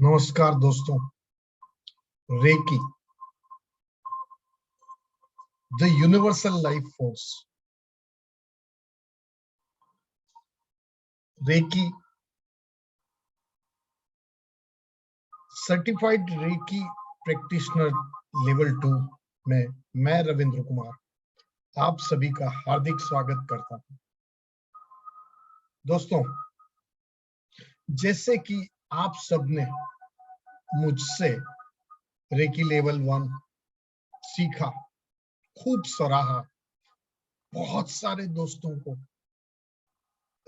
नमस्कार दोस्तों, Reiki the universal life force. Reiki certified Reiki practitioner level 2 में मैं रविंद्र कुमार आप सभी का हार्दिक स्वागत करता हूं। दोस्तों, जैसे कि आप सबने मुझसे रेकी लेवल 1 सीखा, खूब सराहा, बहुत सारे दोस्तों को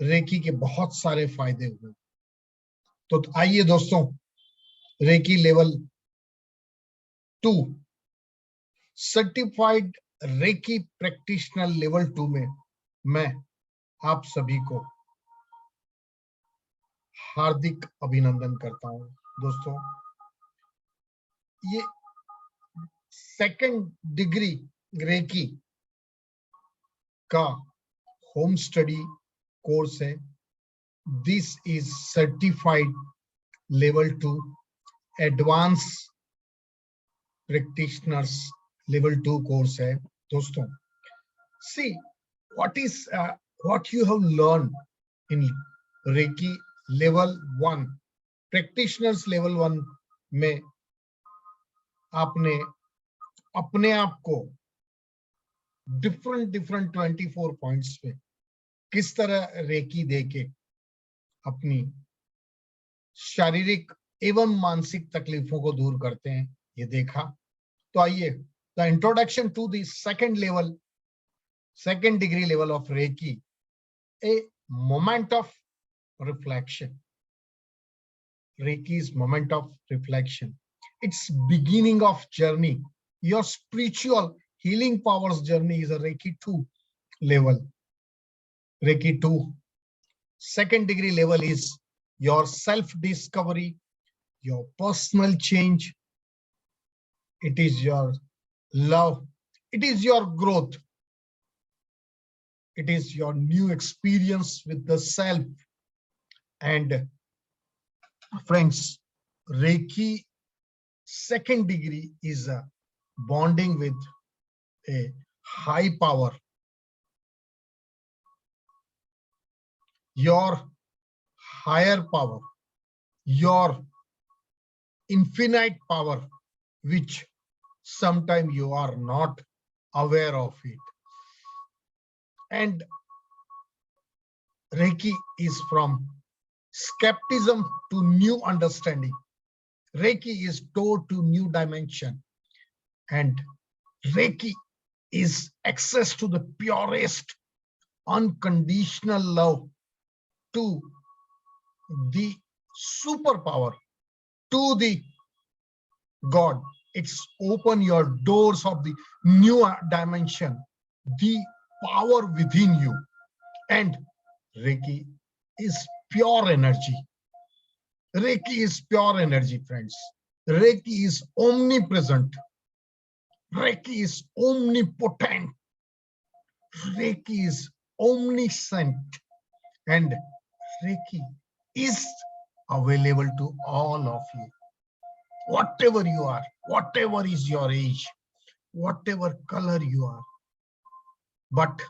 रेकी के बहुत सारे फायदे हुए। तो आइए दोस्तों, Reiki level 2 certified Reiki practitioner level 2 में मैं आप सभी को हार्दिक अभिनंदन करता हूं। दोस्तों, ये सेकंड डिग्री रेकी का होम स्टडी कोर्स है। This is certified level 2 advance practitioners level 2 course है। दोस्तों, सी what you have learned in Reiki level 1 practitioners level 1 में आपने अपने आप को डिफरेंट 24 पॉइंट्स पे किस तरह रेकी देके अपनी शारीरिक एवं मानसिक तकलीफों को दूर करते हैं, ये देखा। तो आइए, the introduction to the second degree level of Reiki, a moment of reflection. Reiki is moment of reflection. It's beginning of journey. Your spiritual healing powers journey is a Reiki 2 level. Reiki 2 second degree level is your self-discovery, your personal change. It is your love. It is your growth. It is your new experience with the self. And friends, Reiki second degree is a bonding with a high power. Your higher power, your infinite power, which sometimes you are not aware of it. And Reiki is from skepticism to new understanding. Reiki is door to new dimension. And Reiki is access to the purest, unconditional love, to the superpower, to the God. It's open your doors of the new dimension, the power within you. And Reiki is pure energy. Reiki is pure energy, friends. Reiki is omnipresent. Reiki is omnipotent. Reiki is omniscient. And Reiki is available to all of you. Whatever you are, whatever is your age, whatever color you are. But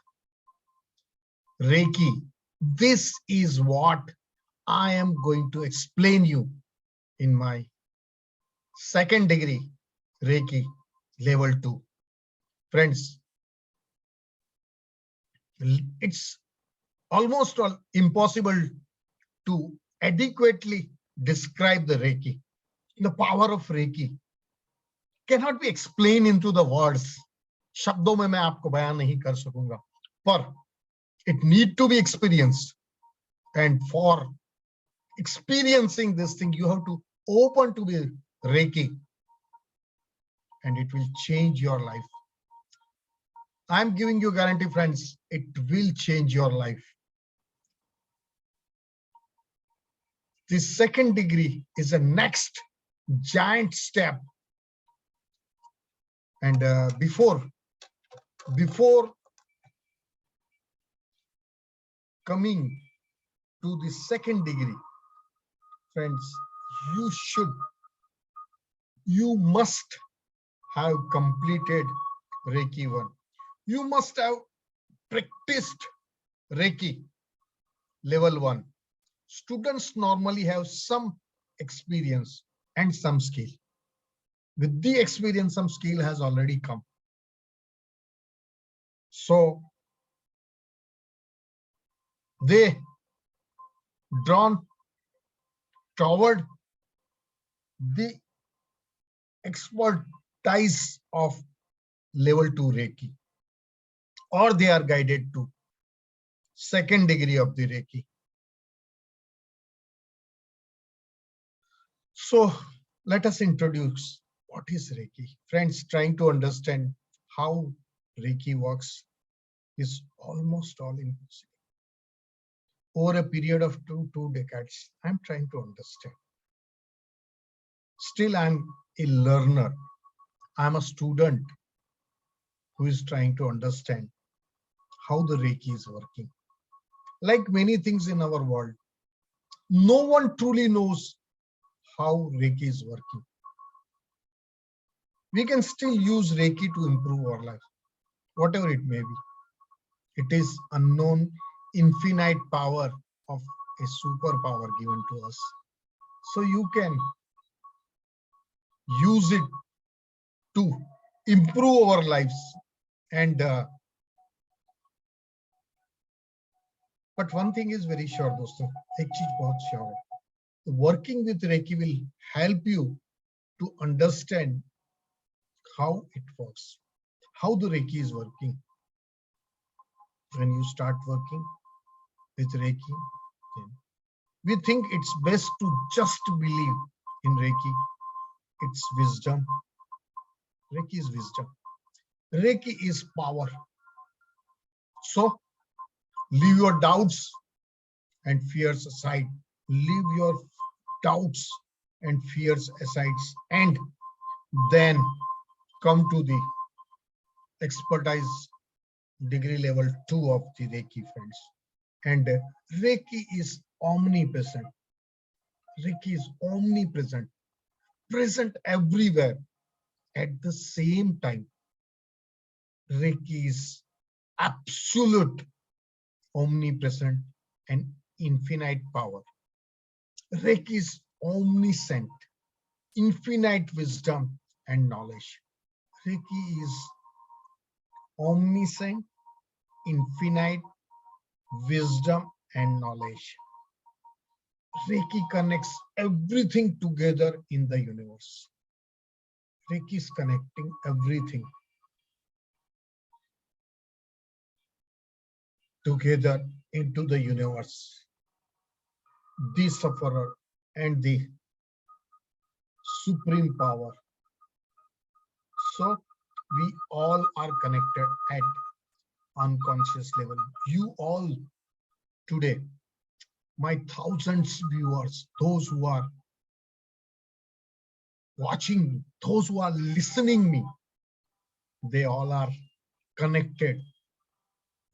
Reiki, this is what I am going to explain you in my second degree Reiki level 2. Friends, it's almost impossible to adequately describe the Reiki. The power of Reiki cannot be explained into the words. शब्दों में मैं आपको बयान नहीं कर सकूंगा, पर it need to be experienced. And for experiencing this thing, you have to open to the Reiki, and it will change your life. I'm giving you guarantee, friends, it will change your life. The second degree is a next giant step. And before coming to the second degree, friends, you must have completed Reiki 1. You must have practiced Reiki level 1. Students normally have some experience and some skill. With the experience, some skill has already come. So they drawn toward the expertise of level 2 Reiki, or they are guided to second degree of the Reiki. So let us introduce what is Reiki. Friends, trying to understand how Reiki works is almost all impossible. Over a period of two decades, I'm trying to understand. Still, I'm a learner. I'm a student who is trying to understand how the Reiki is working. Like many things in our world, no one truly knows how Reiki is working. We can still use Reiki to improve our life, whatever it may be. It is unknown, infinite power of a superpower given to us. So you can use it to improve our lives. And but one thing is very sure, dosto, ek cheez bahut sure hai. Working with Reiki will help you to understand how it works, how the Reiki is working. When you start working with Reiki, we think it's best to just believe in Reiki. It's wisdom. Reiki is wisdom. Reiki is power. So leave your doubts and fears aside. Leave your doubts and fears aside, and then come to the expertise degree level 2 of the Reiki, friends. And Reiki is omnipresent. Reiki is omnipresent, present everywhere at the same time. Reiki is absolute, omnipresent, and infinite power. Reiki is omniscient, infinite wisdom and knowledge. Reiki is omniscient, infinite wisdom and knowledge. Reiki connects everything together in the universe. Reiki is connecting everything together into the universe. The sufferer and the supreme power. So we all are connected at unconscious level. You all today, my thousands viewers, those who are watching me, those who are listening me, they all are connected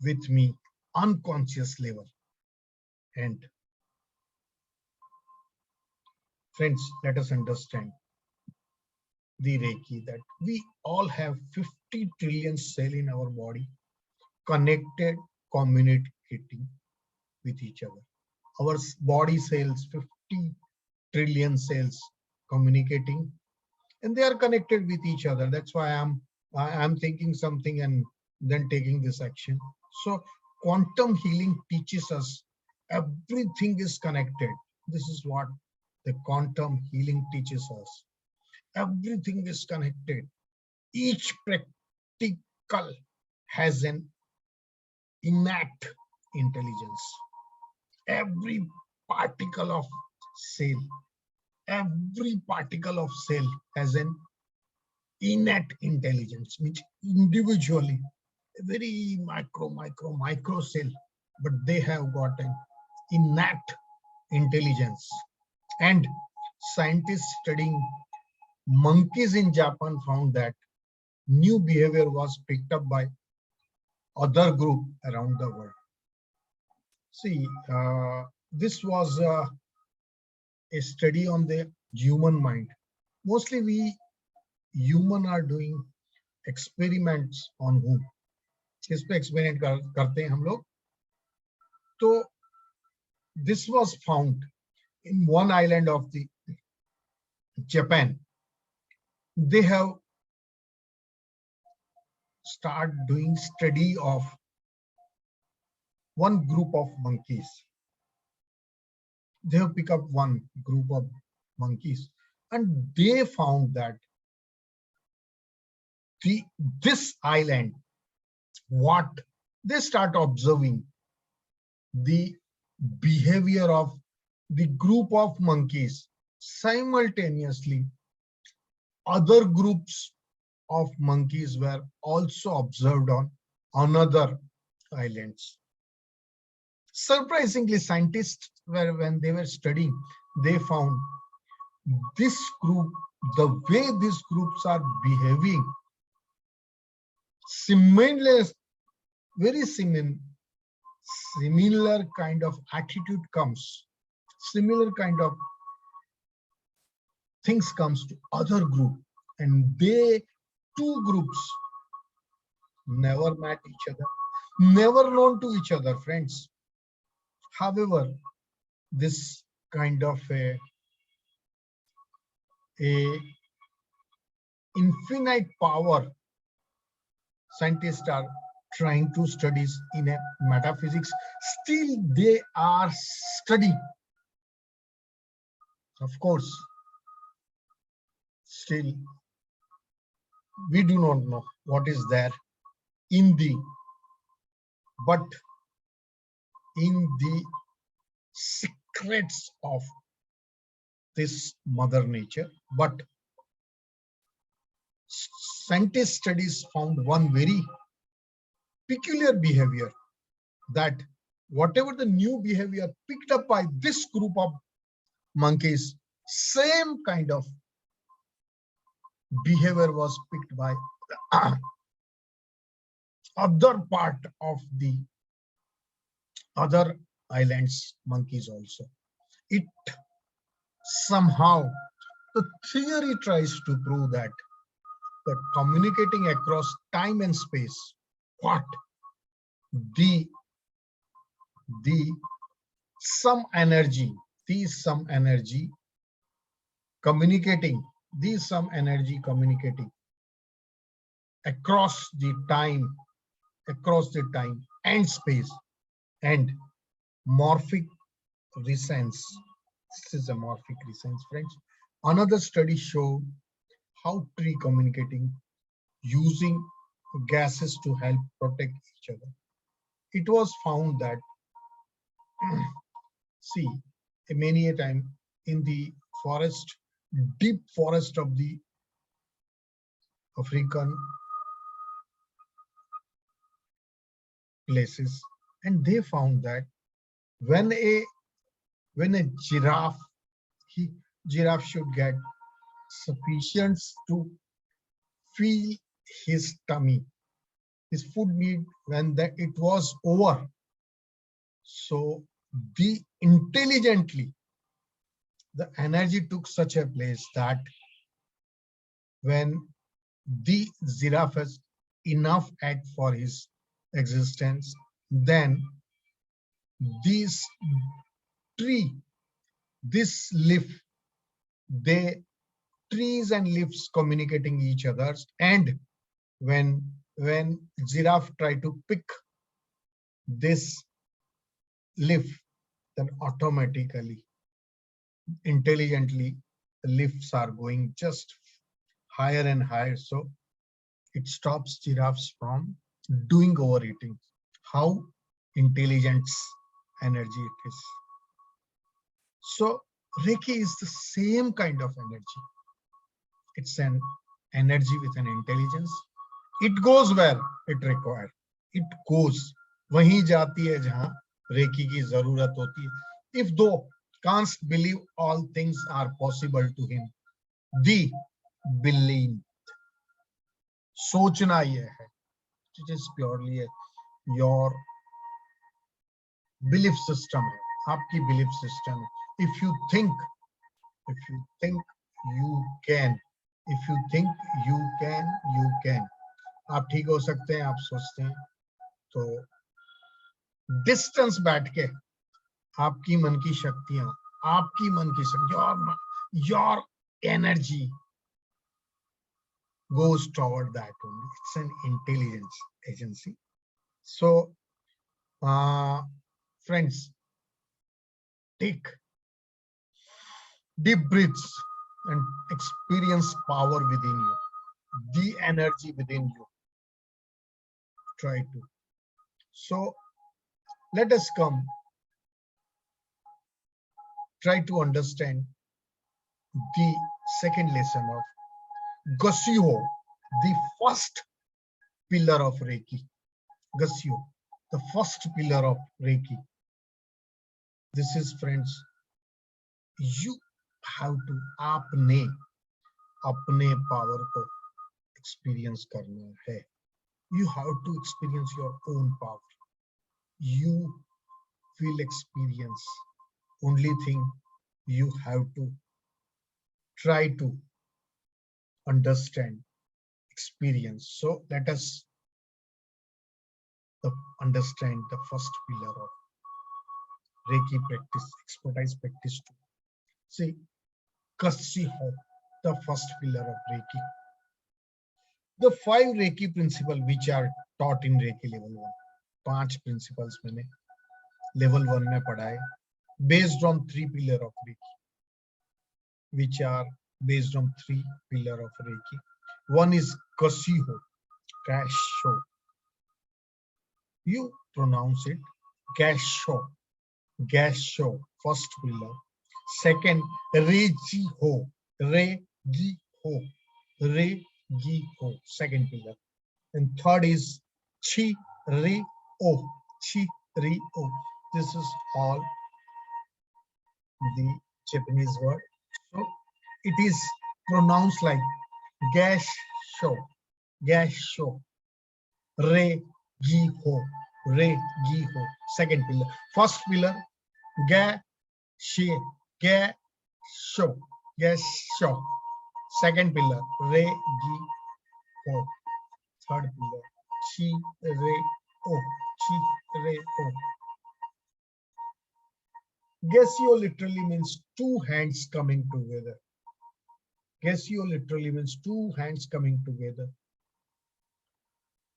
with me unconscious level. And friends, let us understand the Reiki, that we all have 50 trillion cells in our body, connected, communicating with each other. Our body cells, 50 trillion cells communicating, and they are connected with each other. That's why I'm thinking something and then taking this action. So quantum healing teaches us everything is connected. This is what the quantum healing teaches us. Everything is connected. Each practical has an innate intelligence. Every particle of cell, every particle of cell has an innate intelligence, which individually, a very micro cell, but they have got an innate intelligence. And scientists studying monkeys in Japan found that new behavior was picked up by other group around the world. See, this was a study on the human mind. Mostly we human are doing experiments on whom? किस पे experiment करते हैं हम लोग? तो this was found in one island of the Japan. They have started doing study of one group of monkeys. They have picked up one group of monkeys and they found that this island, what they start observing the behavior of the group of monkeys. Simultaneously, other groups of monkeys were also observed on another islands. Surprisingly, scientists were, when they were studying, they found this group, the way these groups are behaving, similar, very similar kind of attitude comes, similar kind of things comes to other group, and they two groups never met each other, never known to each other, friends. However, this kind of a infinite power scientists are trying to study in a metaphysics, still they are studying. Of course, still we do not know what is there in the, but in the secrets of this mother nature. But scientist studies found one very peculiar behavior, that whatever the new behavior picked up by this group of monkeys, same kind of behavior was picked by other part of the other islands monkeys also. It somehow, the theory tries to prove that communicating across time and space, what the some energy communicating, across the time and space, and morphic resonance. This is a morphic resonance, friends. Another study showed how tree communicating using gases to help protect each other. It was found that see, many a time in the forest, deep forest of the African places, and they found that when a giraffe should get sufficient to fill his tummy, his food need, when it was over, so intelligently the energy took such a place that when the giraffe has enough egg for his existence, then this leaf, trees and leaves communicating each other, and when giraffe try to pick this leaf, then automatically, intelligently, the leaves are going just higher and higher, so it stops giraffes from doing overeating. How intelligent energy it is. So Reiki is the same kind of energy. It's an energy with an intelligence. It goes where it required. It goes वहीं जाती है जहां recce की जरूरत होती है. If though can't believe all things are possible to him, the belief, सोचना ये है, it is purely your belief system है, आपकी belief system है. If you think If you think you can, if you think you can, you can. आप ठीक हो सकते हैं, आप सोचते हैं तो डिस्टेंस बैठ के आपकी मन की शक्तियां, आपकी मन की शक्ति, your energy goes toward that only. It's an intelligence agency. So, friends, take deep breaths and experience power within you, the energy within you. Try to. So, let us come, try to understand the second lesson of Gusyo, the first pillar of Reiki. Gusyo, the first pillar of Reiki. This is, friends, you have to आपने अपने power को experience करना है. You have to experience your own power. You will experience. Only thing you have to try to understand, experience. So let us understand the first pillar of Reiki practice, expertise practice. See, Kasiho, the first pillar of Reiki. The 5 Reiki principles which are taught in Reiki level 1. 5 principles मैंने level 1 में पढ़ा है, based on 3 pillar of Reiki, which are based on 3 pillar of Reiki. One is Kasiho, Kasho. You pronounce it Gasho, Gasho, first pillar. Second, Regiho, Regiho, Regiho, second pillar. And third is Chi-Ri-O, Chi-Ri-O. This is all the Japanese word. So it is pronounced like Gasho, Gasho, Regiho, Regiho, second pillar. First pillar, Gasho, Gasho, Gasho. Second pillar, Regiho. Third pillar, Chi-Re-O, Chi-Re-O. Gesyo literally means 2 hands coming together. Gesyo literally means 2 hands coming together.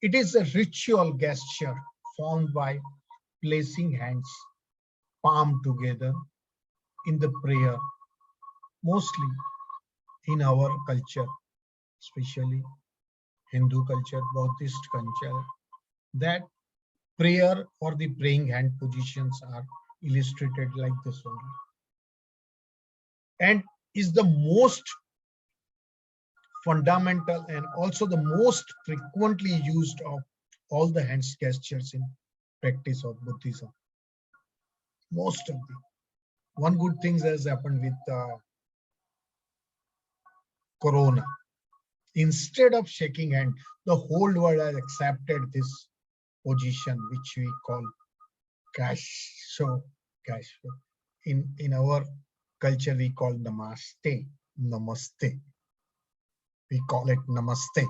It is a ritual gesture formed by placing hands palm together in the prayer, mostly in our culture, especially Hindu culture, Buddhist culture, that prayer or the praying hand positions are illustrated like this only, and is the most fundamental and also the most frequently used of all the hands gestures in practice of Buddhism. Most of the one good thing has happened with Corona. Instead of shaking hand, the whole world has accepted this position, which we call Kasho. Kasho. In our culture, we call Namaste. Namaste. We call it Namaste.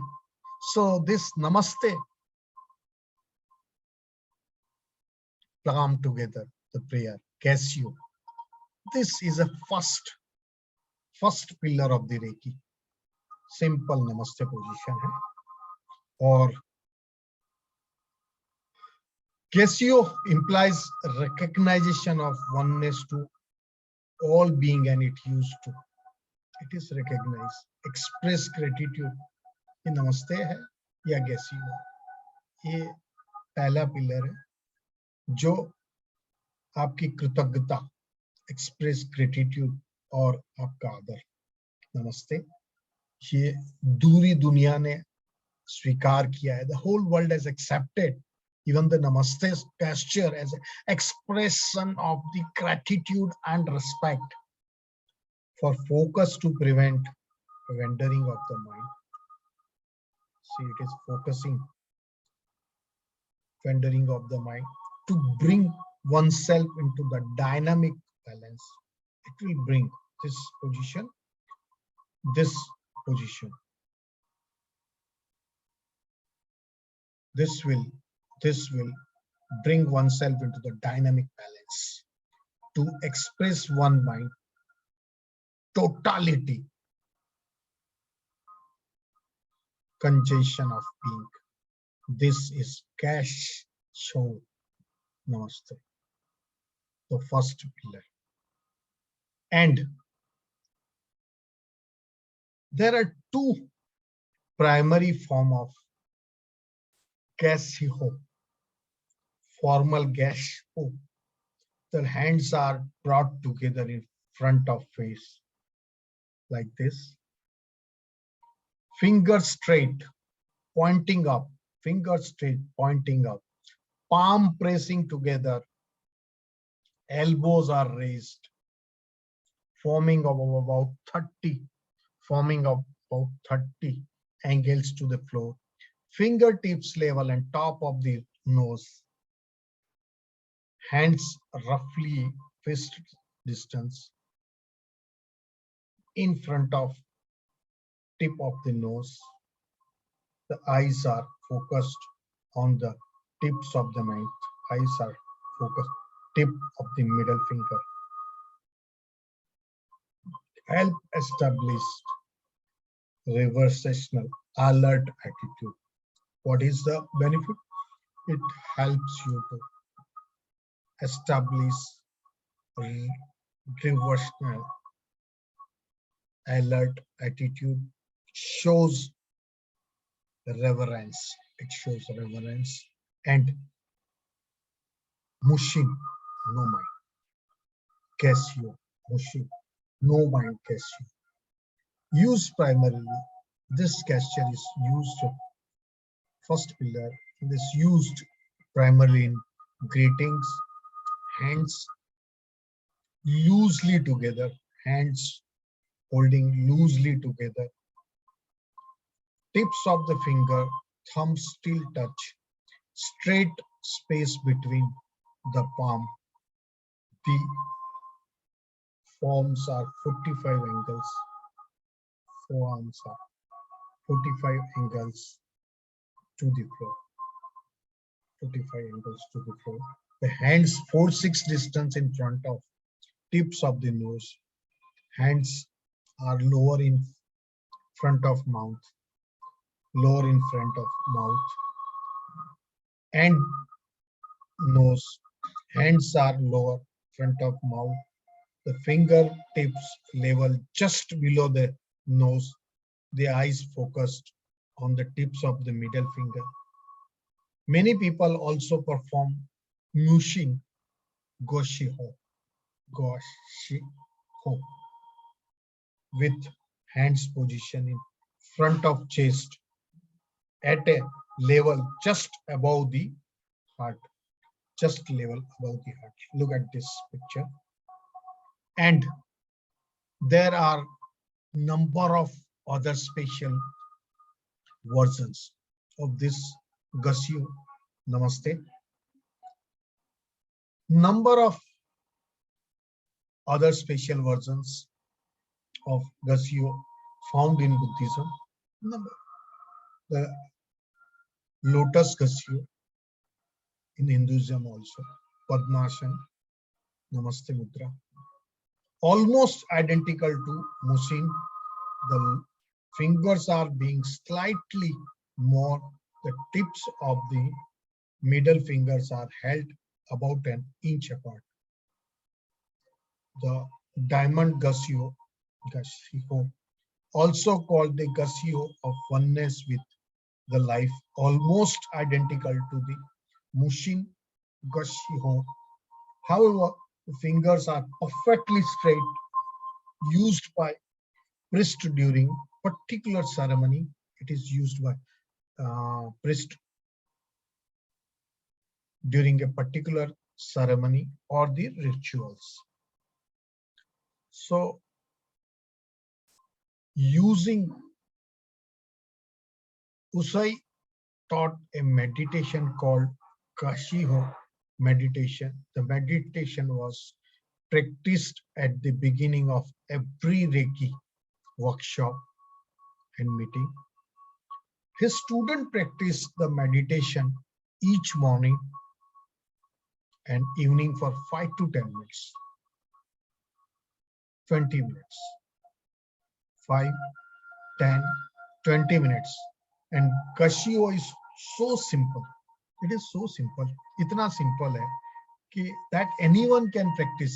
So this Namaste, palm together, the prayer, Kasyo. This is a first pillar of the Reiki. Simple Namaste position है. Or Kasyo implies recognition of oneness to all being, and it used to. It is recognized. Express gratitude. ये नमस्ते है या Kasyo है. ये पहला pillar है जो आपकी कृतज्ञता, एक्सप्रेस ग्रेटिट्यूड और आपका आदर. नमस्ते ये दूरी दुनिया ने स्वीकार किया है. The whole world has accepted even the Namaste gesture as an expression of the gratitude and respect for focus to prevent wandering of the mind. See, it is focusing, wandering of the mind, to bring oneself into the dynamic balance. It will bring this position, this position. This will bring oneself into the dynamic balance to express one mind, totality, congestion of being. This is cash show. Namaste. The first pillar. And there are two primary form of Gashiho. Formal Gashiho. The hands are brought together in front of face like this. Fingers straight, pointing up. Fingers straight, pointing up. Palm pressing together. Elbows are raised. Forming of about 30 angles to the floor. Fingertips level and top of the nose. Hands roughly fist distance in front of tip of the nose. The eyes are focused on the tips of the mouth. Eyes are focused tip of the middle finger. Help establish reversational alert attitude. What is the benefit? It helps you to establish reversational alert attitude. Shows reverence. It shows reverence and mushin, no mind. Casio, mushin, no mind casio. Used primarily, this gesture is used, first pillar, this used primarily in greetings, hands loosely together, hands holding loosely together, tips of the finger, thumbs still touch, straight space between the palm. The forms are 45 angles. Forearms are 45 angles to the floor. 45 angles to the floor. The hands 4-6 distance in front of tips of the nose. Hands are lower in front of mouth. Lower in front of mouth and nose. Hands are lower front of mouth. The fingertips level just below the nose. The eyes focused on the tips of the middle finger. Many people also perform mushin goshiho with hands position in front of chest at a level just above the heart. Just level above the heart. Look at this picture. And there are number of other special versions of this Gasio. Namaste. Number of other special versions of Gasio found in Buddhism. The lotus Gasio in Hinduism also. Padmasana, Namaste Mudra. Almost identical to Mushin. The fingers are being slightly more. The tips of the middle fingers are held about an inch apart. The diamond Gasio, also called the Gasio of oneness with the life, almost identical to the Mushin Gashiho. However, the fingers are perfectly straight, used by priest during particular ceremony. It is used by priest during a particular ceremony or the rituals. So, using Usai taught a meditation called Kashiho meditation. The meditation was practiced at the beginning of every Reiki workshop and meeting. His student practiced the meditation each morning and evening for 5 to 10 minutes, 20 minutes, 5, 10, 20 minutes. And Casio is so simple. It is so simple. Itna simple hai कि that anyone can practice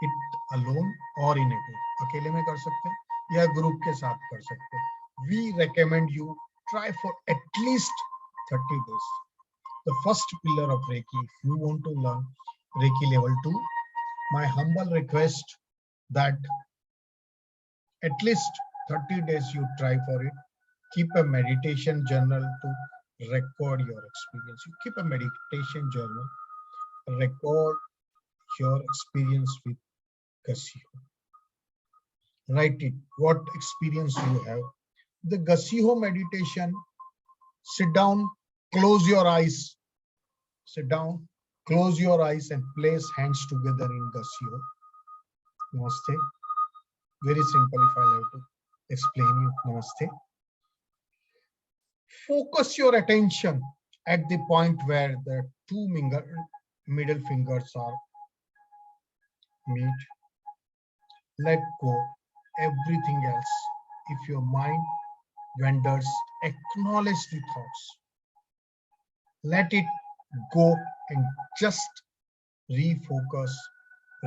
it alone or in a group. अकेले में कर सकते हैं या group के साथ कर सकते हैं. We recommend you try for at least 30 days. The first pillar of Reiki, if you want to learn Reiki level 2, my humble request that at least 30 days you try for it. Keep a meditation journal to record your experience. You keep a meditation journal, record your experience with Casio. Write it, what experience you have. The Casio meditation, sit down, close your eyes. Sit down, close your eyes and place hands together in Casio. Namaste. Very simple if I have to explain you. Namaste. Focus your attention at the point where the two middle fingers are meet. Let go everything else. If your mind wanders, acknowledge the thoughts. Let it go and just refocus,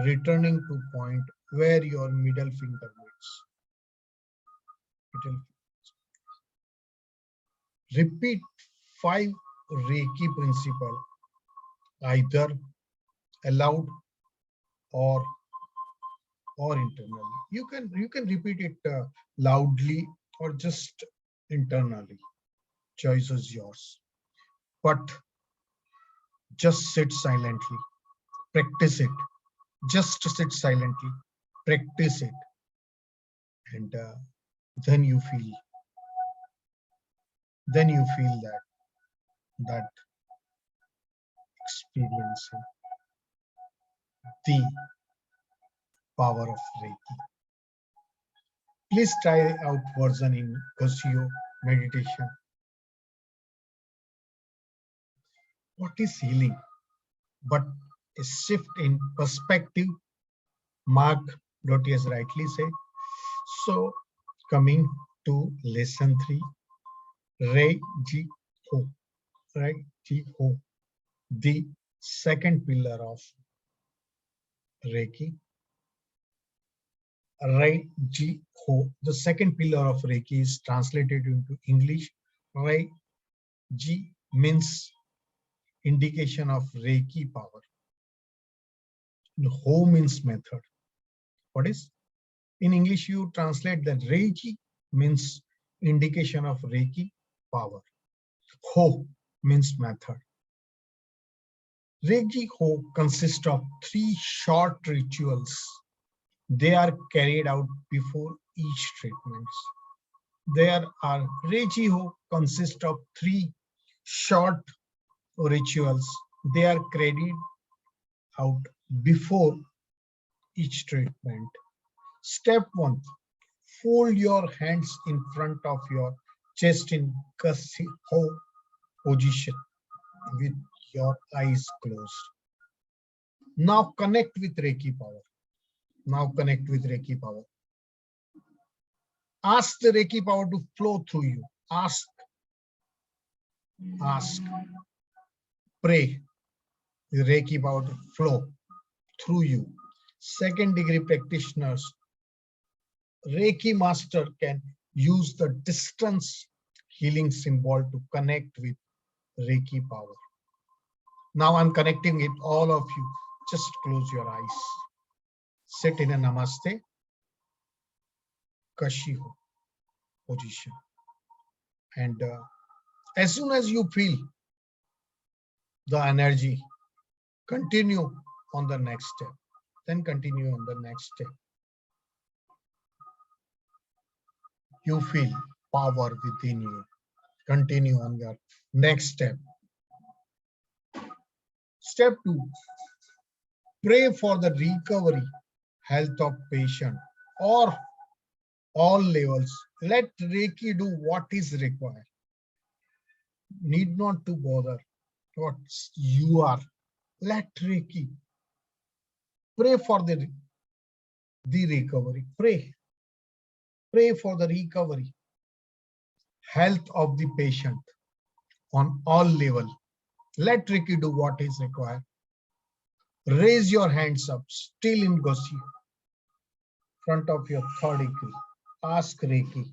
returning to point where your middle finger meets. Repeat 5 Reiki principles, either aloud or internally. You can repeat it loudly or just internally. Choice is yours. But just sit silently. Practice it. Just sit silently. Practice it. And then you feel that experiencing the power of Reiki. Please try out version in Casio meditation. What is healing? But a shift in perspective, Mark Dotius rightly said. So coming to lesson 3, Reiki Ho, Reiki Ho, the second pillar of Reiki. Reiki Ho, the second pillar of Reiki is translated into English. Reiki means indication of Reiki power. Ho means method. What is? In English, you translate that Reiki means indication of Reiki power. Ho means method. Reiki Ho consists of 3 short rituals. They are carried out before each treatment. Reiki Ho consists of 3 short rituals. They are carried out before each treatment. Step 1, fold your hands in front of your chest in Casio position with your eyes closed. Now connect with Reiki power. Ask the Reiki power to flow through you. Ask, pray the Reiki power to flow through you. Second degree practitioners, Reiki master can use the distance healing symbol to connect with Reiki power. Now I'm connecting with all of you. Just close your eyes. Sit in a Namaste Casio position. And as soon as you feel the energy, continue on the next step. Then continue on the next step. You feel power within you. Continue on your next step. Step 2. Pray for the recovery, health of patient or all levels. Let Reiki do what is required. Need not to bother what you are. Let Reiki pray for the recovery. Pray for the recovery, health of the patient on all level. Let Reiki do what is required. Raise your hands up, still in Gosi, front of your third degree. Ask Reiki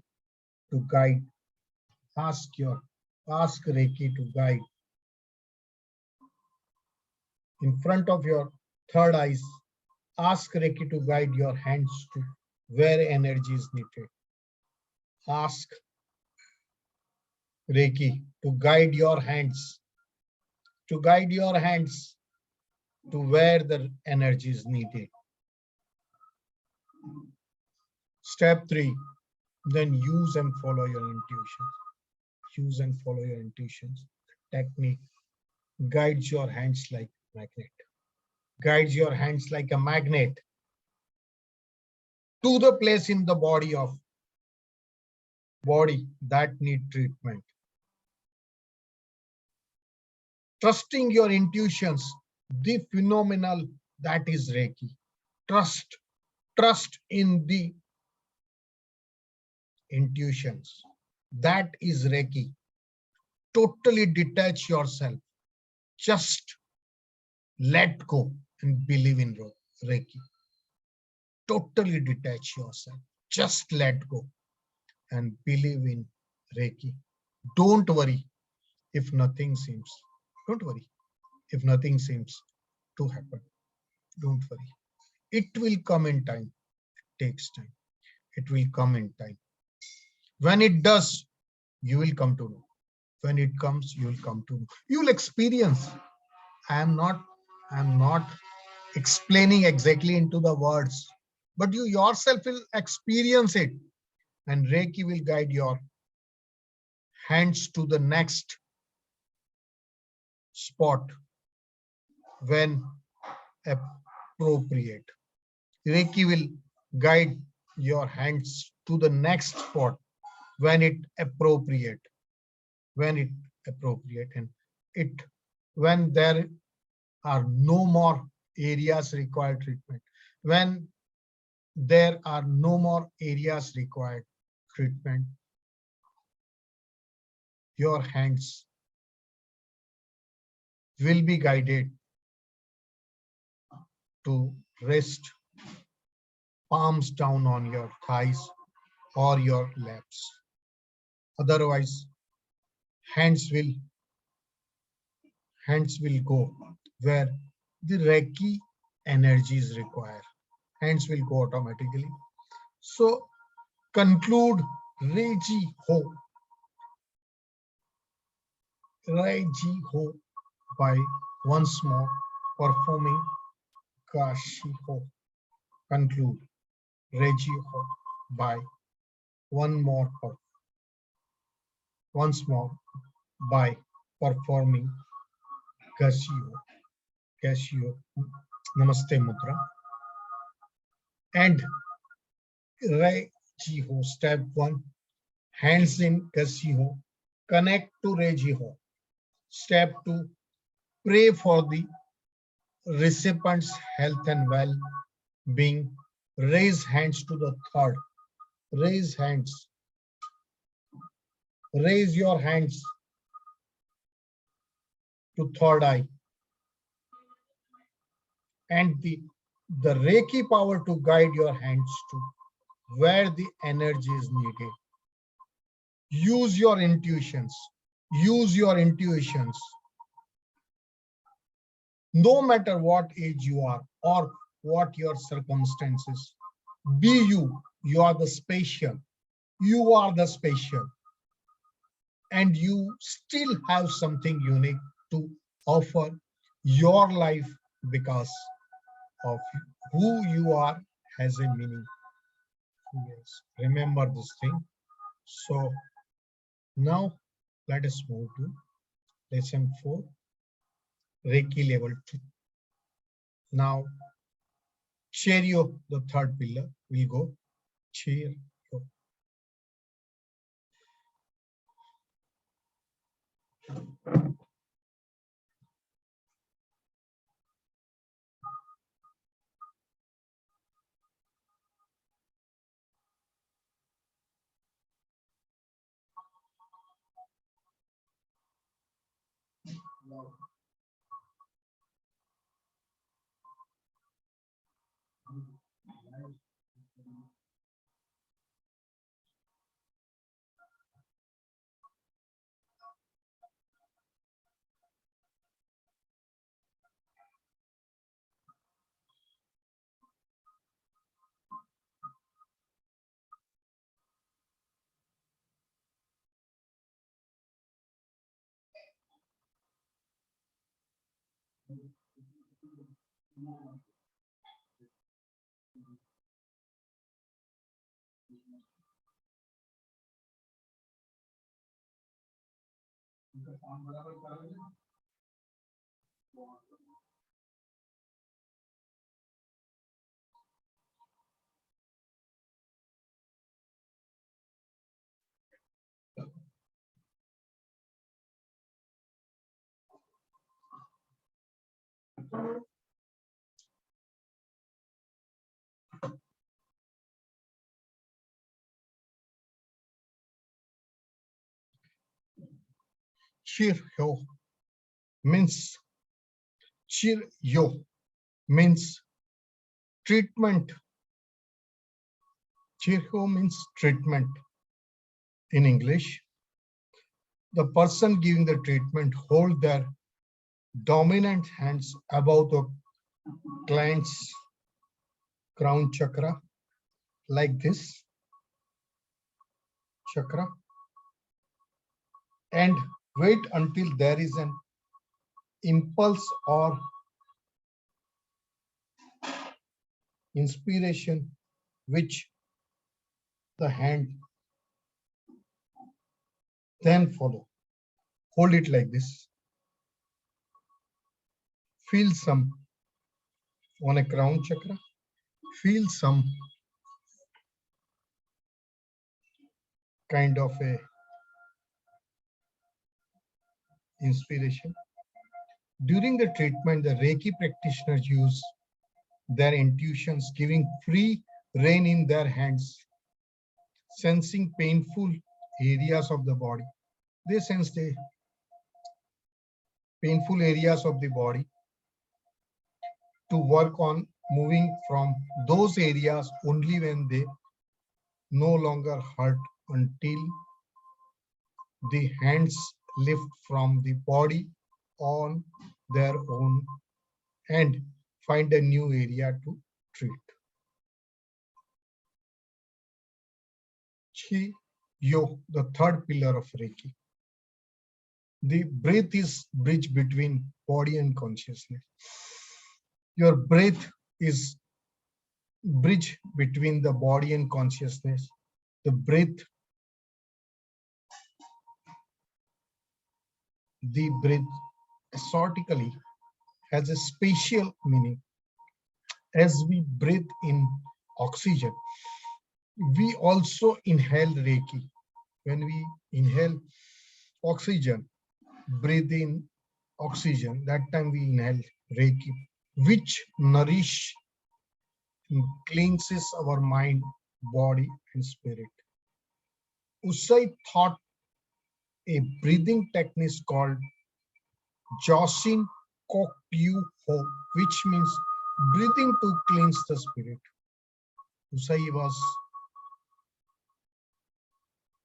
to guide. Ask Reiki to guide. In front of your third eyes, ask Reiki to guide your hands to where energy is needed. Ask Reiki to guide your hands, to where the energy is needed. Step 3, then use and follow your intuition. Use and follow your intuitions. Technique guides your hands like magnet. Guides your hands like a magnet to the place in the body that need treatment. Trusting your intuitions, the phenomenal that is Reiki. Trust in the intuitions. That is Reiki. Totally detach yourself. Just let go and believe in Reiki. Totally detach yourself. Just let go and believe in Reiki. Don't worry if nothing seems. Don't worry if nothing seems to happen. Don't worry. It will come in time. It takes time. It will come in time. When it does, you will come to know. When it comes, you will come to know. You will experience. I am not explaining exactly into the words, but you yourself will experience it. And Reiki will guide your hands to the next spot when appropriate. Reiki will guide your hands to the next spot when it appropriate. And when there are no more areas required treatment. When there are no more areas required treatment, your hands will be guided to rest, palms down on your thighs or your laps. Otherwise, hands will go where the Reiki energy is required. Hands will go automatically. So conclude Reiki Ho. Reiki Ho by once more performing Kashi Ho. Conclude Reiki Ho by once more by performing Kashi Ho. Namaste Mudra. And Reiki Ho. Step 1. Hands in Kashi Ho. Connect to Reiki Ho. Step 2. Pray for the recipient's health and well-being. Raise hands to the third. Raise hands. Raise your hands to third eye. And the Reiki power to guide your hands to where the energy is needed. Use your intuitions. Use your intuitions. No matter what age you are or what your circumstances, be you. You are the special. You are the special. And you still have something unique to offer your life because of who you are has a meaning. Yes, remember this thing. So now let us move to lesson 4, Reiki level 2. Now, Cheryo, the third pillar, will go Cheryo. Chiryo means Chiryo means treatment. Chiryo means treatment in English. The person giving the treatment hold their dominant hands above the client's crown chakra like this chakra and wait until there is an impulse or inspiration which the hand then follow. Hold it like this. Feel some on a crown chakra. Feel some kind of a inspiration. During the treatment, the Reiki practitioners use their intuitions, giving free rein in their hands, sensing painful areas of the body. They sense the painful areas of the body to work on moving from those areas only when they no longer hurt until the hands lift from the body on their own and find a new area to treat. Chi Yo, the third pillar of Reiki. The breath is bridge between body and consciousness. Your breath is bridge between the body and consciousness. The breath assortically has a spatial meaning. As we breathe in oxygen, we also inhale Reiki. When we inhale oxygen, breathe in oxygen, that time we inhale Reiki, which nourish and cleanses our mind, body, and spirit. Usai thought a breathing technique called Josin Kokyu Ho, which means breathing to cleanse the spirit. Usai was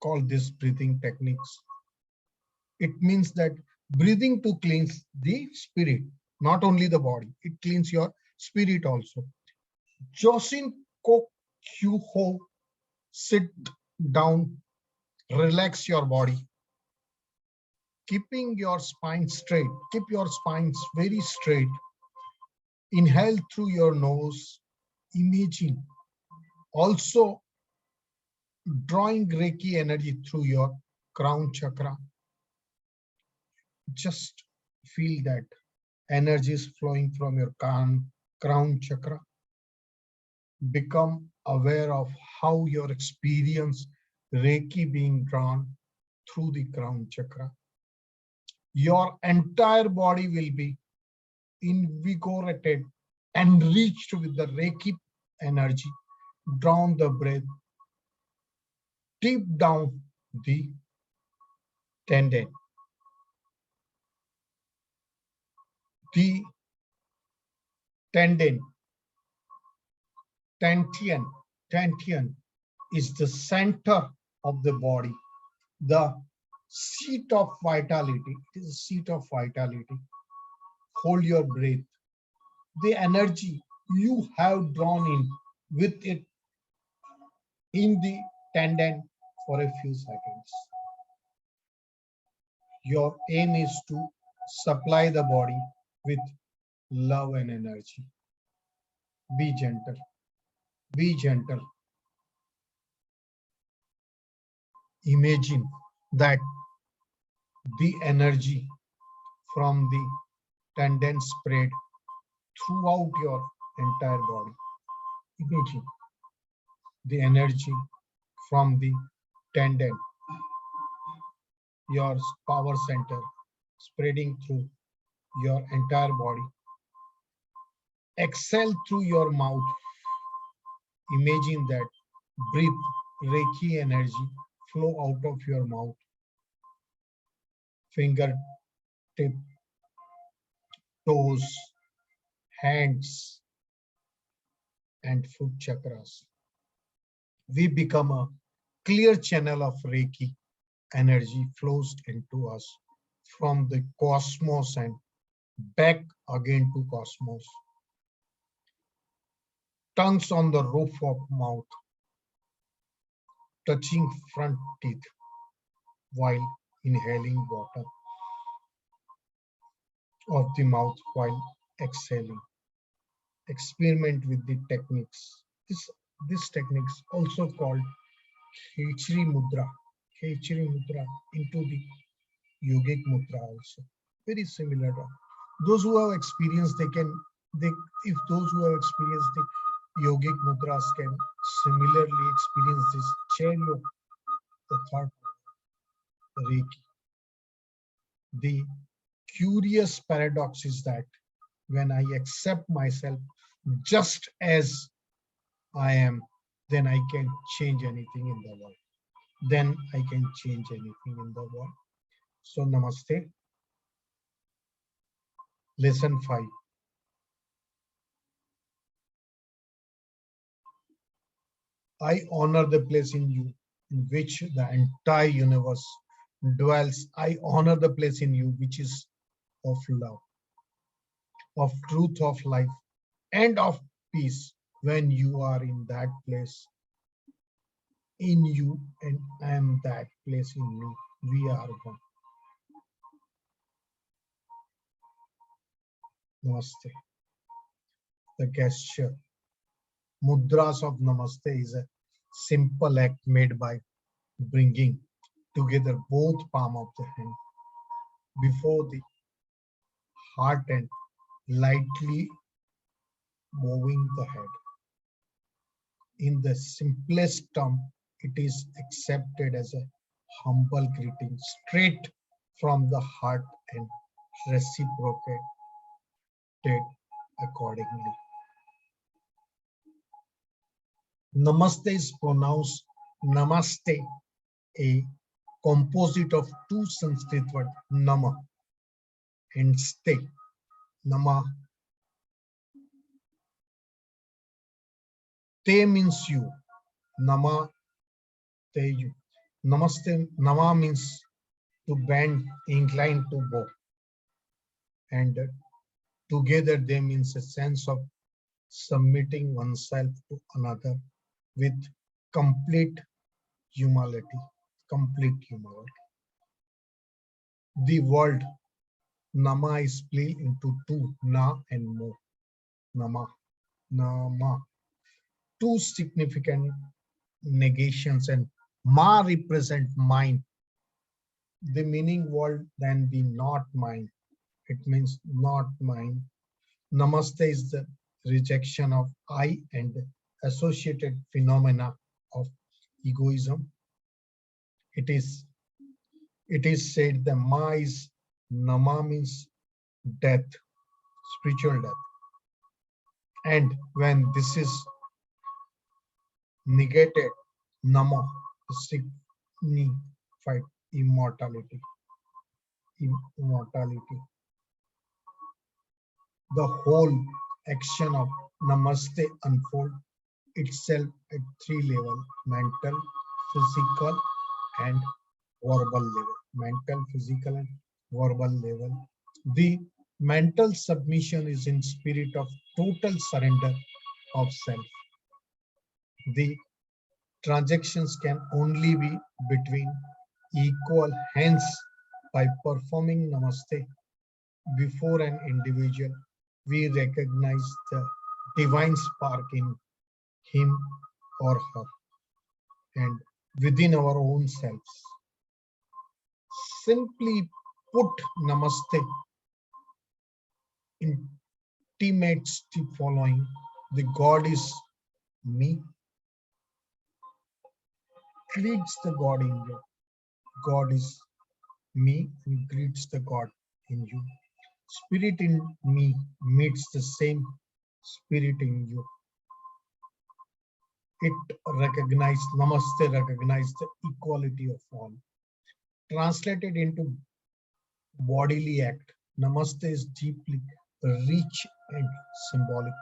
called this breathing techniques. It means that breathing to cleanse the spirit, not only the body, it cleans your spirit also. Josin Kokyu Ho, sit down, relax your body, keeping your spine straight. Keep your spines very straight. Inhale through your nose. Imagine also drawing Reiki energy through your crown chakra. Just feel that energy is flowing from your crown chakra. Become aware of how your experience Reiki being drawn through the crown chakra. Your entire body will be invigorated, enriched with the Reiki energy, drawn the breath deep down the tendon. The tendon, tantian is the center of the body, the seat of vitality. It is a seat of vitality. Hold your breath. The energy you have drawn in with it in the tendon for a few seconds. Your aim is to supply the body with love and energy. Be gentle. Be gentle. Imagine that the energy from the tendon spread throughout your entire body. Imagine the energy from the tendon, your power center, spreading through your entire body. Exhale through your mouth. Imagine that breathe Reiki energy flow out of your mouth, fingertip, toes, hands, and foot chakras. We become a clear channel of Reiki energy flows into us from the cosmos and back again to cosmos. Tongues on the roof of mouth, touching front teeth while inhaling water of the mouth while exhaling. Experiment with the techniques. This techniques also called Khechri Mudra. Khechri Mudra into the yogic mudra also. Very similar. Those who have experienced, if those who have experienced the yogic mudras can similarly experience this chariot, the third Reiki. The curious paradox is that when I accept myself just as I am, then I can change anything in the world. Then I can change anything in the world. So namaste. Lesson 5. I honor the place in you in which the entire universe dwells. I honor the place in you which is of love, of truth, of life, and of peace. When you are in that place in you and I am that place in me, we are one. Namaste. The gesture, mudras of Namaste, is a simple act made by bringing together both palm of the hand before the heart and lightly moving the head. In the simplest term, it is accepted as a humble greeting straight from the heart and reciprocated accordingly. Namaste is pronounced Namaste, a composite of two Sanskrit words, Nama and Ste. Nama. Te means you. Nama, te you. Namaste, Nama means to bend, incline, to bow. And together they means a sense of submitting oneself to another with complete humility. Complete humility. The word Nama is split into two, Na and Mo. Nama, Nama. Two significant negations, and Ma represent mind. The meaning word then be not mine. It means not mine. Namaste is the rejection of I and associated phenomena of egoism. It is said the Ma is Nama means death, spiritual death. And when this is negated, Nama signified immortality. Immortality. The whole action of Namaste unfold itself at three levels: mental, physical, and verbal level. Mental, physical, and verbal level. The mental submission is in spirit of total surrender of self. The transactions can only be between equal, hence by performing Namaste before an individual, we recognize the divine spark in him or her and within our own selves. Simply put, Namaste intimates the following: the God is me, greets the God in you. God is me and greets the God in you. Spirit in me meets the same spirit in you. It recognized, Namaste recognized the equality of all. Translated into bodily act, Namaste is deeply rich and symbolic.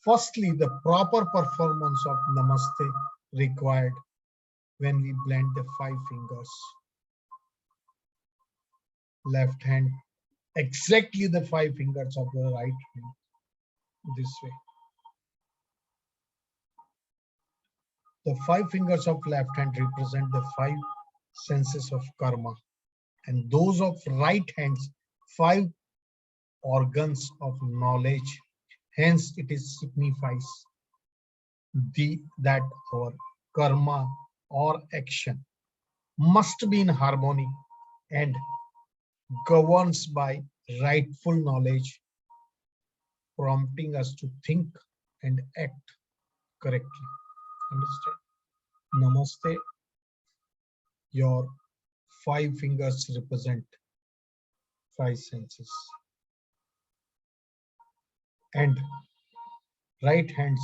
Firstly, the proper performance of Namaste required when we blend the five fingers. Left hand, exactly the five fingers of the right hand, this way. The five fingers of left hand represent the five senses of karma, and those of right hands, five organs of knowledge. Hence, it is signifies that our karma or action must be in harmony and governs by rightful knowledge, prompting us to think and act correctly. Understand? Namaste. Your five fingers represent five senses, and right hands,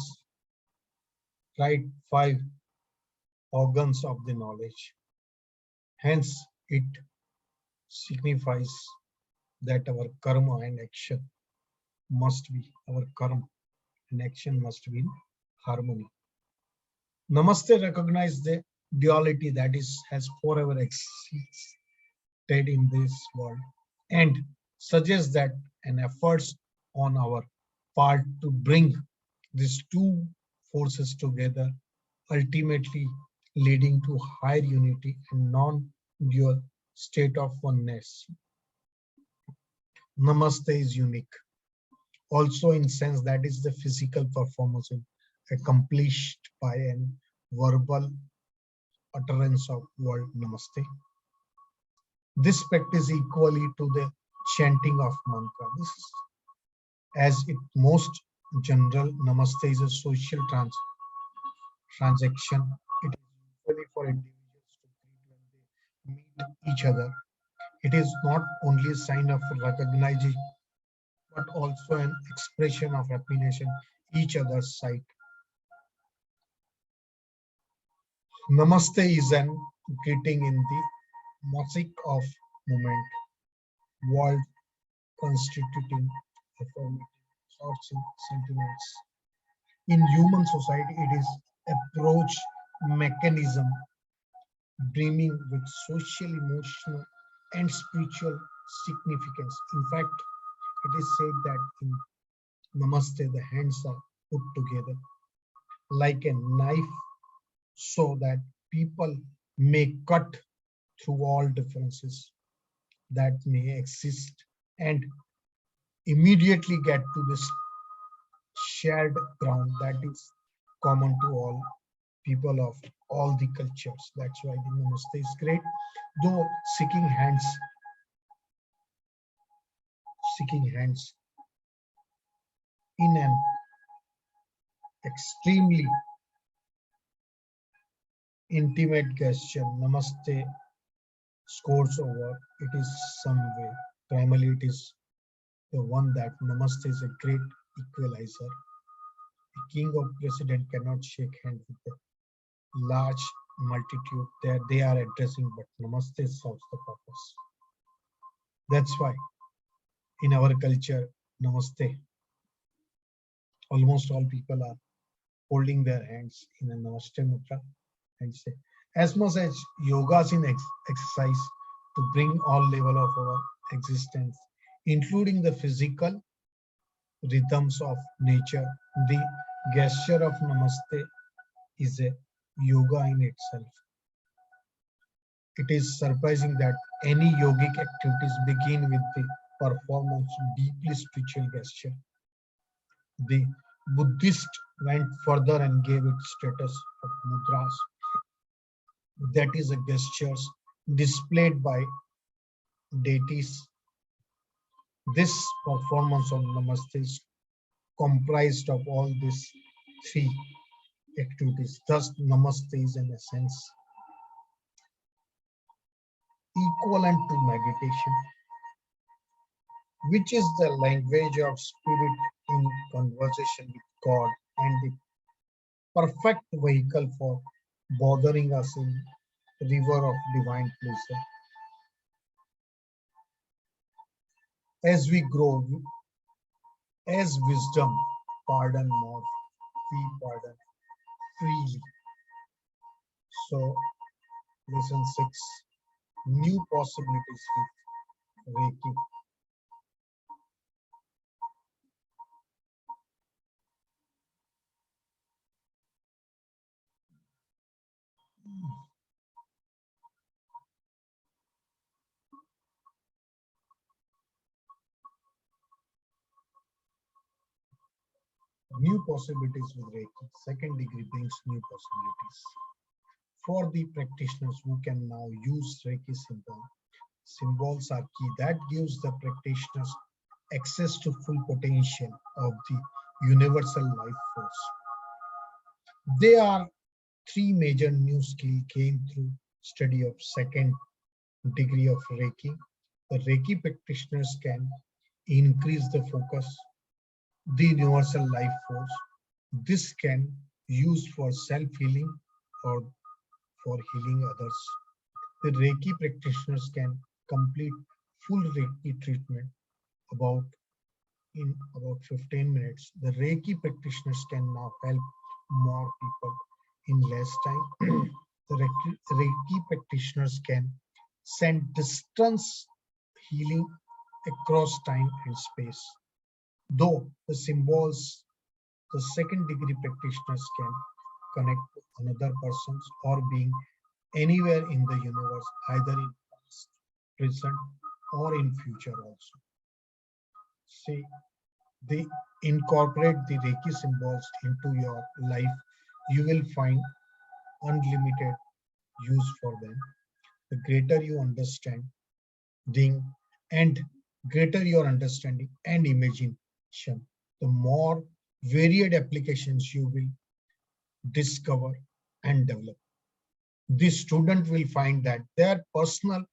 right five organs of the knowledge. Hence, it signifies that our karma and action must be, our karma and action must be in harmony. Namaste recognizes the duality that has forever existed in this world and suggests that an effort on our part to bring these two forces together, ultimately leading to higher unity and non-dual state of oneness. Namaste is unique also in sense that is the physical performance accomplished by an verbal utterance of word Namaste. This practice equally to the chanting of mantra. This is, as it most general, Namaste is a social transaction. It is usually for individuals to greet when they meet each other. It is not only a sign of recognition, but also an expression of happiness in each other's sight. Namaste is an greeting in the mosaic of movement, world constituting affirmative thoughts and sentiments. In human society, it is approach mechanism brimming with social, emotional, and spiritual significance. In fact, it is said that in Namaste, the hands are put together like a knife so that people may cut through all differences that may exist and immediately get to this shared ground that is common to all people of all the cultures. That's why the Namaste is great. Though seeking hands in an extremely intimate gesture. Namaste scores over. It is some way. Primarily, it is the one that Namaste is a great equalizer. A king or president cannot shake hands with a large multitude that they are addressing, but Namaste solves the purpose. That's why in our culture, Namaste, almost all people are holding their hands in a Namaste mudra and say, as much as yogas in exercise to bring all level of our existence, including the physical rhythms of nature, the gesture of Namaste is a yoga in itself. It is surprising that any yogic activities begin with the performance of deeply spiritual gesture. The Buddhist went further and gave it status of mudras, that is, a gestures displayed by deities. This performance of Namaste is comprised of all these three activities. Thus, Namaste is in essence equivalent to meditation, which is the language of spirit in conversation with God and the perfect vehicle for bothering us in river of divine pleasure. As we grow, as wisdom pardon more, we pardon freely. So, lesson 6, new possibilities with Reiki. New possibilities with Reiki. Second degree brings new possibilities. For the practitioners who can now use Reiki symbols are key. That gives the practitioners access to full potential of the universal life force. There are three major new skills gained through study of second degree of Reiki. The Reiki practitioners can increase the focus, the universal life force. This can use for self-healing or for healing others. The Reiki practitioners can complete full Reiki treatment in about 15 minutes. The Reiki practitioners can now help more people in less time. The Reiki practitioners can send distance healing across time and space. Though the symbols, the second degree practitioners can connect to another persons or being anywhere in the universe, either in past, present, or in future also. See, they incorporate the Reiki symbols into your life, you will find unlimited use for them. The greater you understand and greater your understanding and imagination, the more varied applications you will discover and develop. The student will find that their personal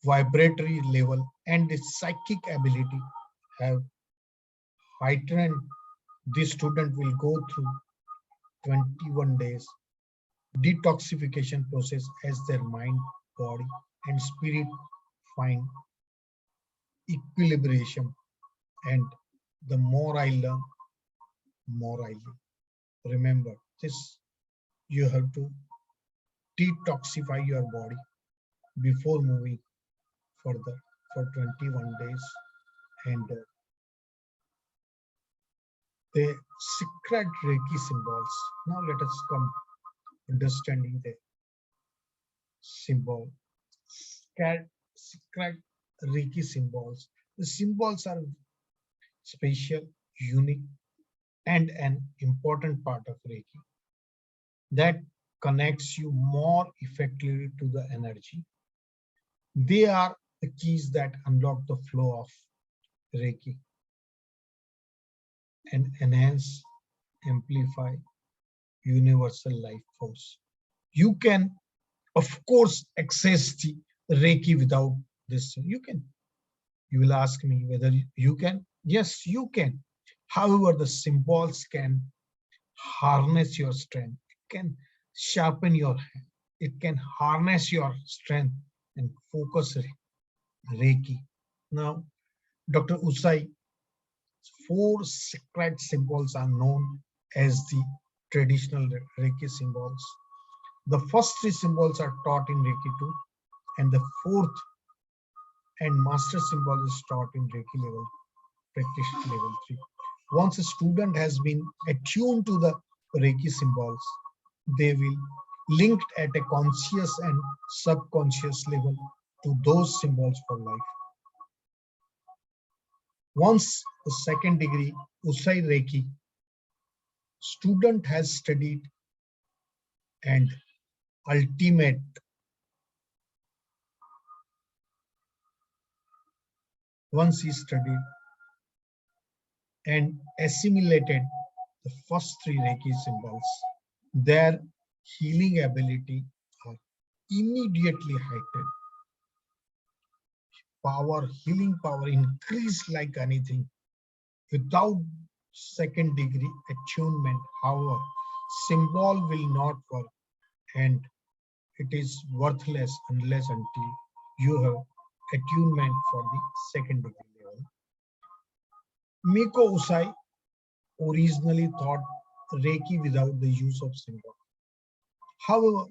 vibratory level and its psychic ability have heightened. The student will go through 21 days detoxification process as their mind, body, and spirit find equilibration. And the more I learn, more I live. Remember this, you have to detoxify your body before moving further for 21 days. And the secret Reiki symbols. Now let us come understanding the symbol. Secret Reiki symbols. The symbols are special, unique, and an important part of Reiki that connects you more effectively to the energy. They are the keys that unlock the flow of Reiki. and enhance, amplify universal life force. You can, of course, access the Reiki without this. You can. You will ask me whether you can. Yes, you can. However, the symbols can harness your strength. It can sharpen your hand. It can harness your strength and focus Reiki. Now, Dr. Usai, four sacred symbols are known as the traditional Reiki symbols. The first three symbols are taught in Reiki 2, and the fourth and master symbol is taught in Reiki level, practitioner level 3. Once a student has been attuned to the Reiki symbols, they will linked at a conscious and subconscious level to those symbols for life. Once the second degree Usai Reiki student has studied and ultimate once he studied and assimilated the first three Reiki symbols, their healing ability are immediately heightened. Power, healing power increased like anything. Without second degree attunement, however, symbol will not work and it is worthless unless until you have attunement for the second degree level. Miko Usai originally thought Reiki without the use of symbol. However,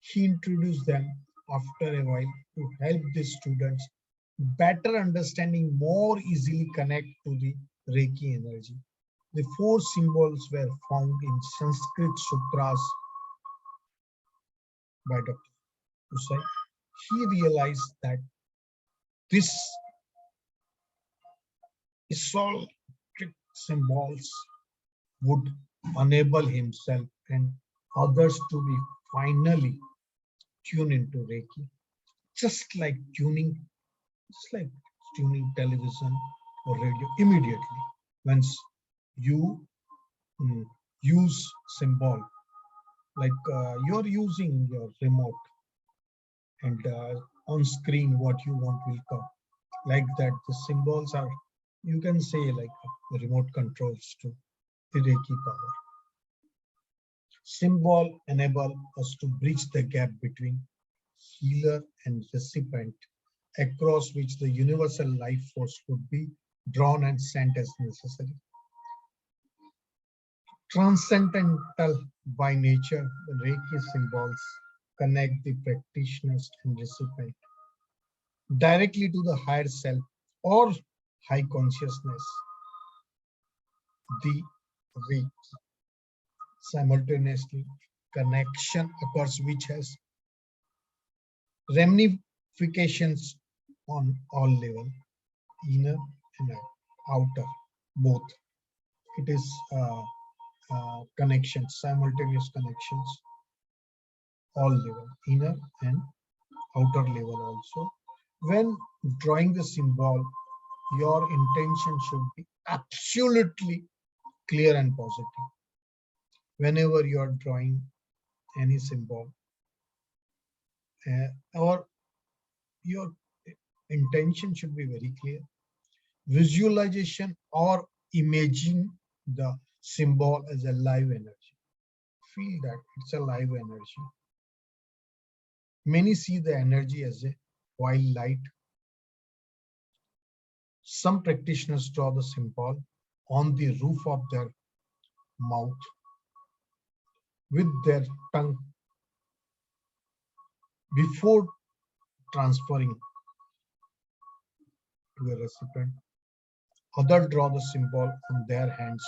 he introduced them after a while to help the students better understanding, more easily connect to the Reiki energy. The four symbols were found in Sanskrit sutras by Dr. Usai. He realized that this esoteric symbols would enable himself and others to be finally tuned into Reiki, just like tuning television or radio immediately. Once you use symbol, like you're using your remote and on screen what you want will come. Like that, the symbols are, you can say like the remote controls to the Reiki power. Symbol enable us to bridge the gap between healer and recipient, across which the universal life force could be drawn and sent as necessary. Transcendental by nature, the Reiki symbols connect the practitioners and recipient directly to the higher self or high consciousness. The Reiki simultaneously connection occurs which has ramifications on all levels, inner and outer, both. It is connections, simultaneous connections, all level, inner and outer level also. When drawing the symbol, your intention should be absolutely clear and positive. Whenever you are drawing any symbol, or your intention should be very clear. Visualization or imagine the symbol as a live energy. Feel that it's a live energy. Many see the energy as a white light. Some practitioners draw the symbol on the roof of their mouth with their tongue before transferring to a recipient. Others draw the symbol on their hands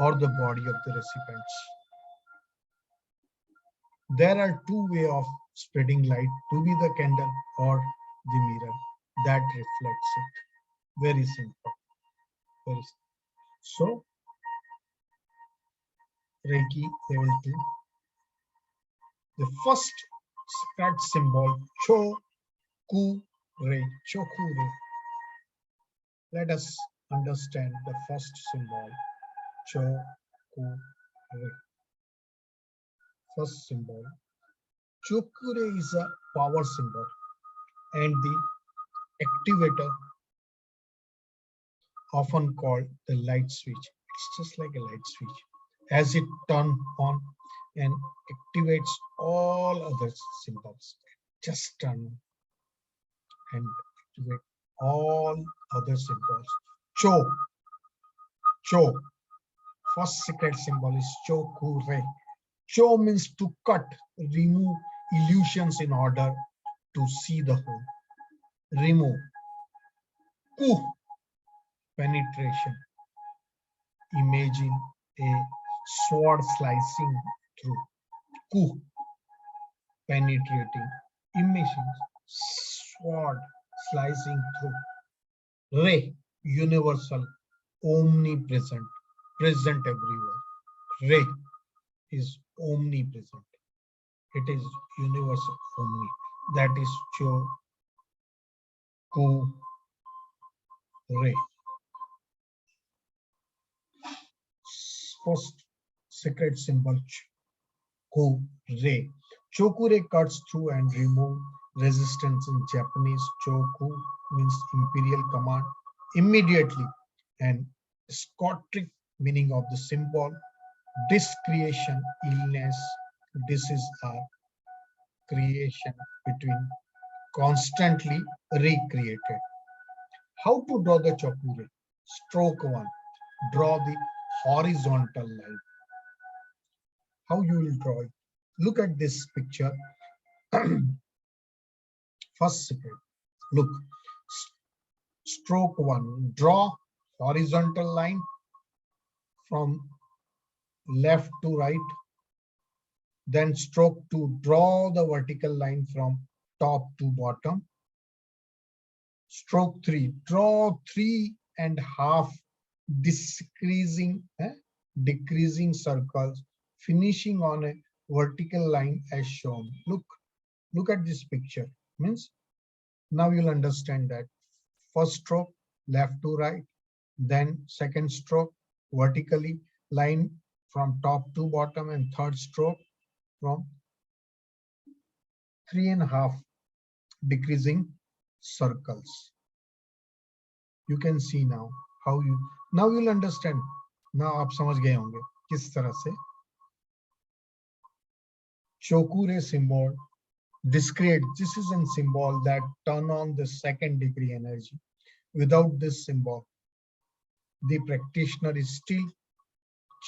or the body of the recipients. There are two ways of spreading light, to be the candle or the mirror that reflects it. Very simple. Very simple. So, Reiki level 2. The first sacred symbol, Cho-ku-rei. Choku-rei. Let us understand the first symbol. Chokure. First symbol. Chokure is a power symbol and the activator, often called the light switch. It's just like a light switch. As it turns on and activates all other symbols, just turn and activate all other symbols. Cho, Cho. First secret symbol is Chokure. Cho means to cut, remove illusions in order to see the whole. Remove. Ku, penetration. Imagine a sword slicing through. Ku, penetrating. Imagine sword slicing through. Re, universal, omnipresent, present everywhere. Re is omnipresent. It is universal omni. That is Cho, Ku, Re. First secret symbol Chokure. Chokure cuts through and remove resistance. In Japanese, Choku means imperial command immediately, and Scotric meaning of the symbol discreation, illness, disease are creation between constantly recreated. How to draw the Chokure? Stroke 1. Draw the horizontal line. How you will draw it? Look at this picture. First secret. Look. Stroke 1. Draw horizontal line from left to right. Then stroke 2. Draw the vertical line from top to bottom. Stroke 3. Draw 3.5 decreasing circles, finishing on a vertical line as shown. Look at this picture. Means now you'll understand that first stroke left to right, then second stroke vertically line from top to bottom, and third stroke from 3.5 decreasing circles. You can see now how you now you'll understand. Now आप समझ गए होंगे किस तरह से Chokure symbol discrete. This is a symbol that turn on the second degree energy. Without this symbol, the practitioner is still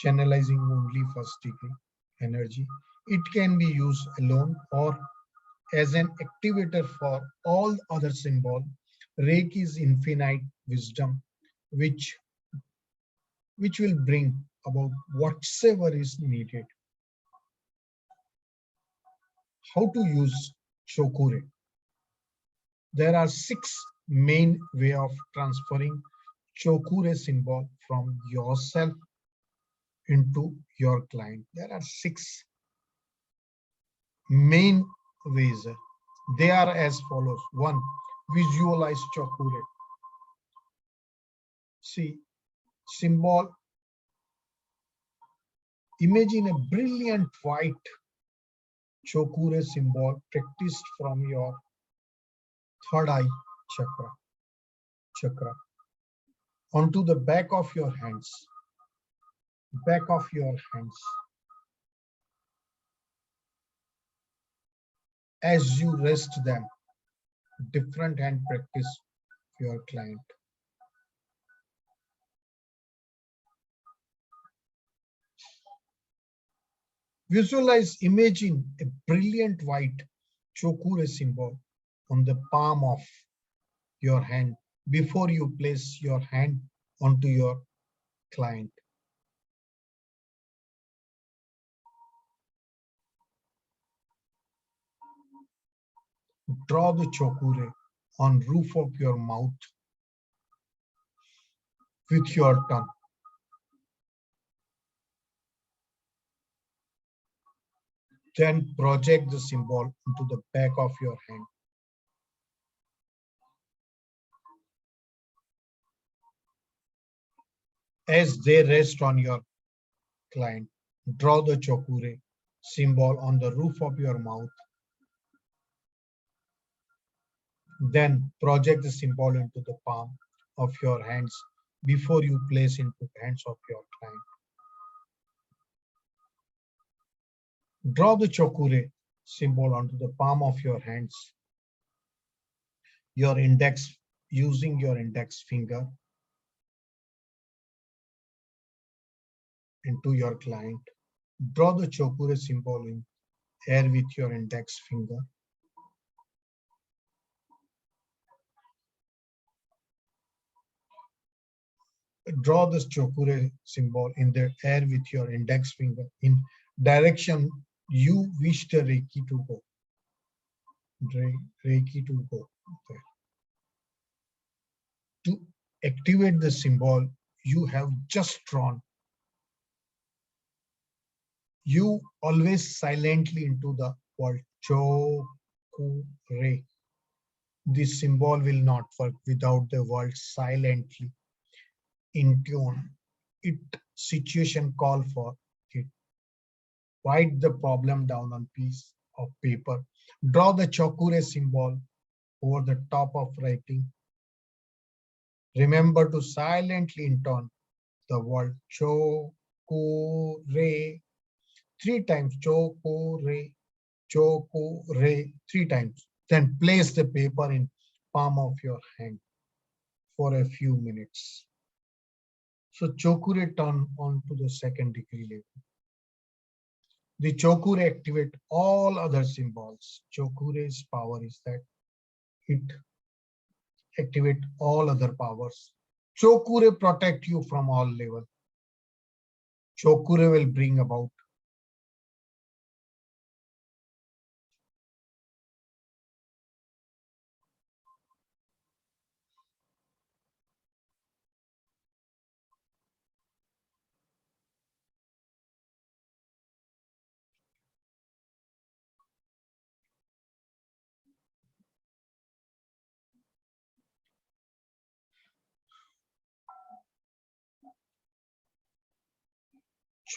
channelizing only first degree energy. It can be used alone or as an activator for all other symbols. Reiki is infinite wisdom, which will bring about whatsoever is needed. How to use Chokure? There are 6 main ways of transferring Chokure symbol from yourself into your client. There are 6 main ways. They are as follows. 1. Visualize Chokure. See, symbol. Imagine a brilliant white Chokure symbol practiced from your third eye chakra onto the back of your hands. Back of your hands. As you rest them, different hand practice for your client. Visualize, imagine a brilliant white Chokure symbol on the palm of your hand before you place your hand onto your client. Draw the Chokure on roof of your mouth with your tongue. Then project the symbol into the back of your hand. As they rest on your client, draw the chokure symbol on the roof of your mouth. Then project the symbol into the palm of your hands before you place into the hands of your client. Draw the chokure symbol onto the palm of your hands, your index, using your index finger into your client. Draw the chokure symbol in air with your index finger. Draw this chokure symbol in the air with your index finger in direction you wish the Reiki to go. Reiki to go. Okay. To activate the symbol you have just drawn, you always silently into the word chokure. This symbol will not work without the word silently in tune. It situation call for it. Write the problem down on piece of paper. Draw the chokure symbol over the top of writing. Remember to silently intone the word chokure 3 times. Chokure, chokure 3 times. Then place the paper in palm of your hand for a few minutes. So chokure turn on to the second degree level. The chokure activate all other symbols. Chokure's power is that it activate all other powers. Chokure protect you from all level. Chokure will bring about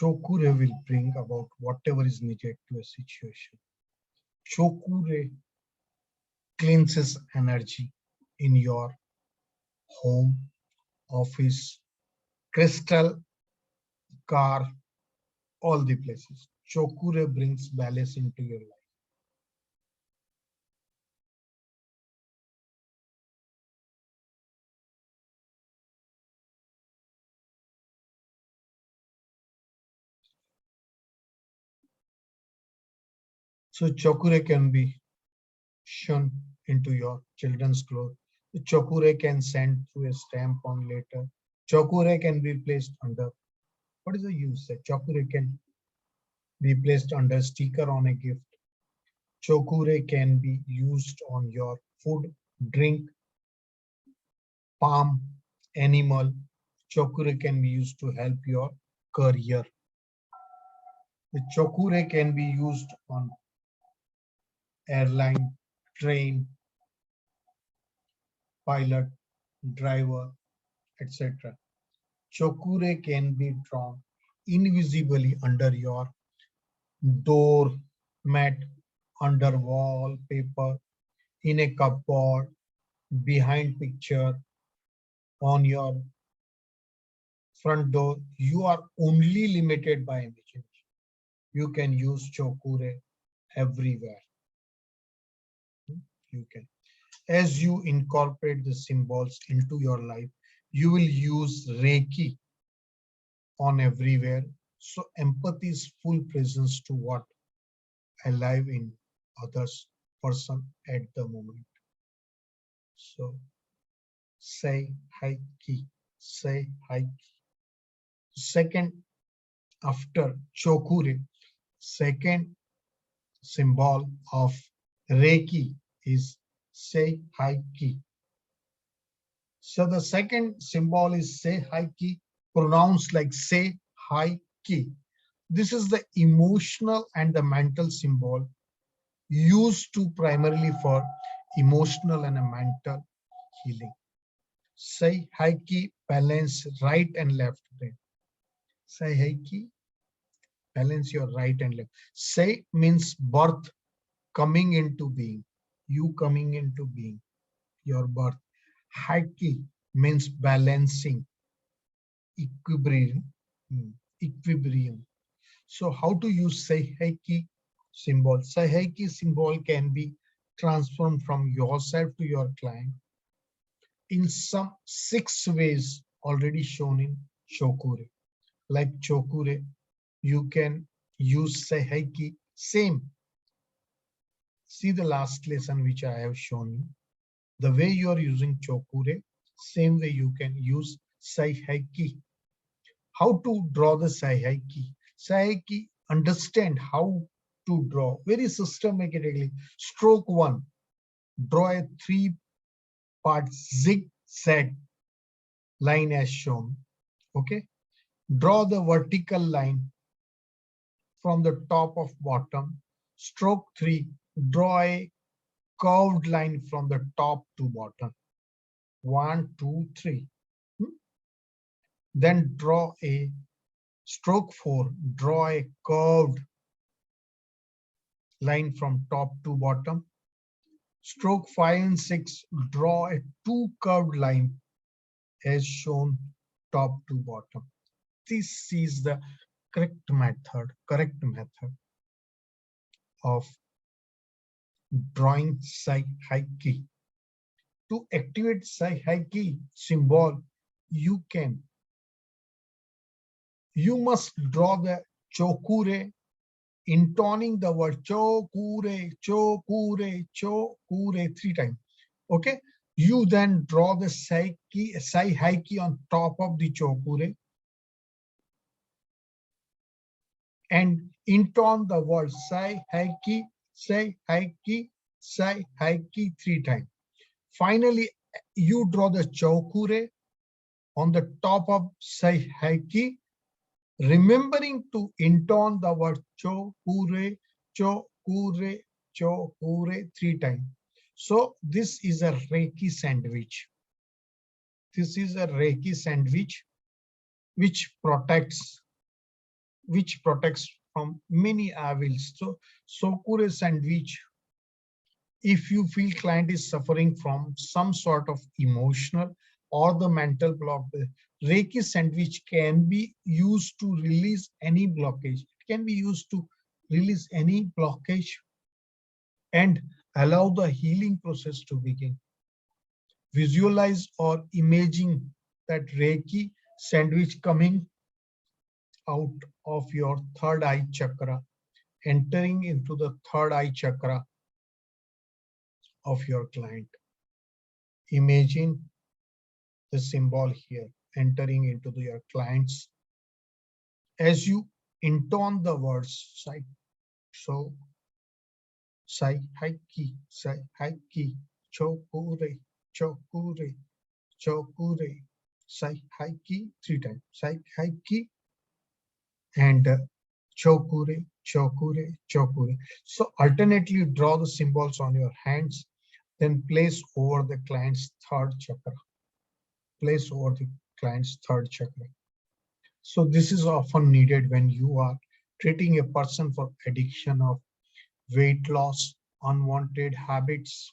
Chokure will bring about whatever is needed to a situation. Chokure cleanses energy in your home, office, crystal, car, all the places. Chokure brings balance into your life. So chokure can be shone into your children's clothes. The chokure can send through a stamp on later. Chokure can be placed under. What is the use? Chokure can be placed under sticker on a gift. Chokure can be used on your food, drink, palm, animal. Chokure can be used to help your career. The chokure can be used on airline, train, pilot, driver, etc. Chokure can be drawn invisibly under your door mat, under wallpaper, in a cupboard, behind picture, on your front door. You are only limited by imagination. You can use chokure everywhere. You can. As you incorporate the symbols into your life, you will use Reiki on everywhere. So empathy is full presence to what alive in others person at the moment. So say hi ki, say hi ki. Second, after chokure, second symbol of Reiki is say hi ki. So the second symbol is say hi ki, pronounced like say hi ki. This is the emotional and the mental symbol used to primarily for emotional and a mental healing. Sai Hai Ki balance right and left brain. Sai hai ki balance your right and left. Sai means birth, coming into being. You coming into being, your birth. Hai ki means balancing, equilibrium. Equilibrium. So how to use Sai hai ki symbol? Sai hai ki symbol can be transformed from yourself to your client in some 6 ways already shown in Chokure. Like Chokure, you can use Sai hai ki same. See the last lesson which I have shown you. The way you are using Chokure, same way you can use Sai hai ki. How to draw the Sai hai ki? Sai hai ki, understand how to draw very systematically. Stroke 1, draw a 3-part zigzag line as shown. Okay, draw the vertical line from the top of bottom. Stroke 3, draw a curved line from the top to bottom. 1, 2, 3. Then draw a stroke 4, draw a curved line from top to bottom. Stroke 5 and 6, draw a 2 curved line as shown top to bottom. This is the correct method of drawing Sai hai ki. To activate Sai hai ki symbol, you must draw the Chokure, intoning the word Chokure, Chokure, Chokure 3 times. Okay. You then draw the Sai hai ki on top of the Chokure and intone the word Sai hai ki, Sai hai ki, Sai hai ki 3 times. Finally, you draw the Chokure on the top of Sai hai ki, remembering to intone the word Chokure, Chokure, Chokure 3 times. So this is a Reiki sandwich. This is a Reiki sandwich which protects from many evils. So Sokure sandwich, if you feel client is suffering from some sort of emotional or the mental block, the Reiki sandwich can be used to release any blockage. It can be used to release any blockage and allow the healing process to begin. Visualize or imagine that Reiki sandwich coming out of your third eye chakra, entering into the third eye chakra of your client. Imagine the symbol here entering into your clients as you intone the words Sai. So Sai hai ki, Chokure, Chokure, Chokure, Sai hai ki 3 times. Sai hai ki and Chokure, Chokure, Chokure. So alternately draw the symbols on your hands, then place over the client's third chakra. Place over the client's third chakra. So this is often needed when you are treating a person for addiction of weight loss, unwanted habits.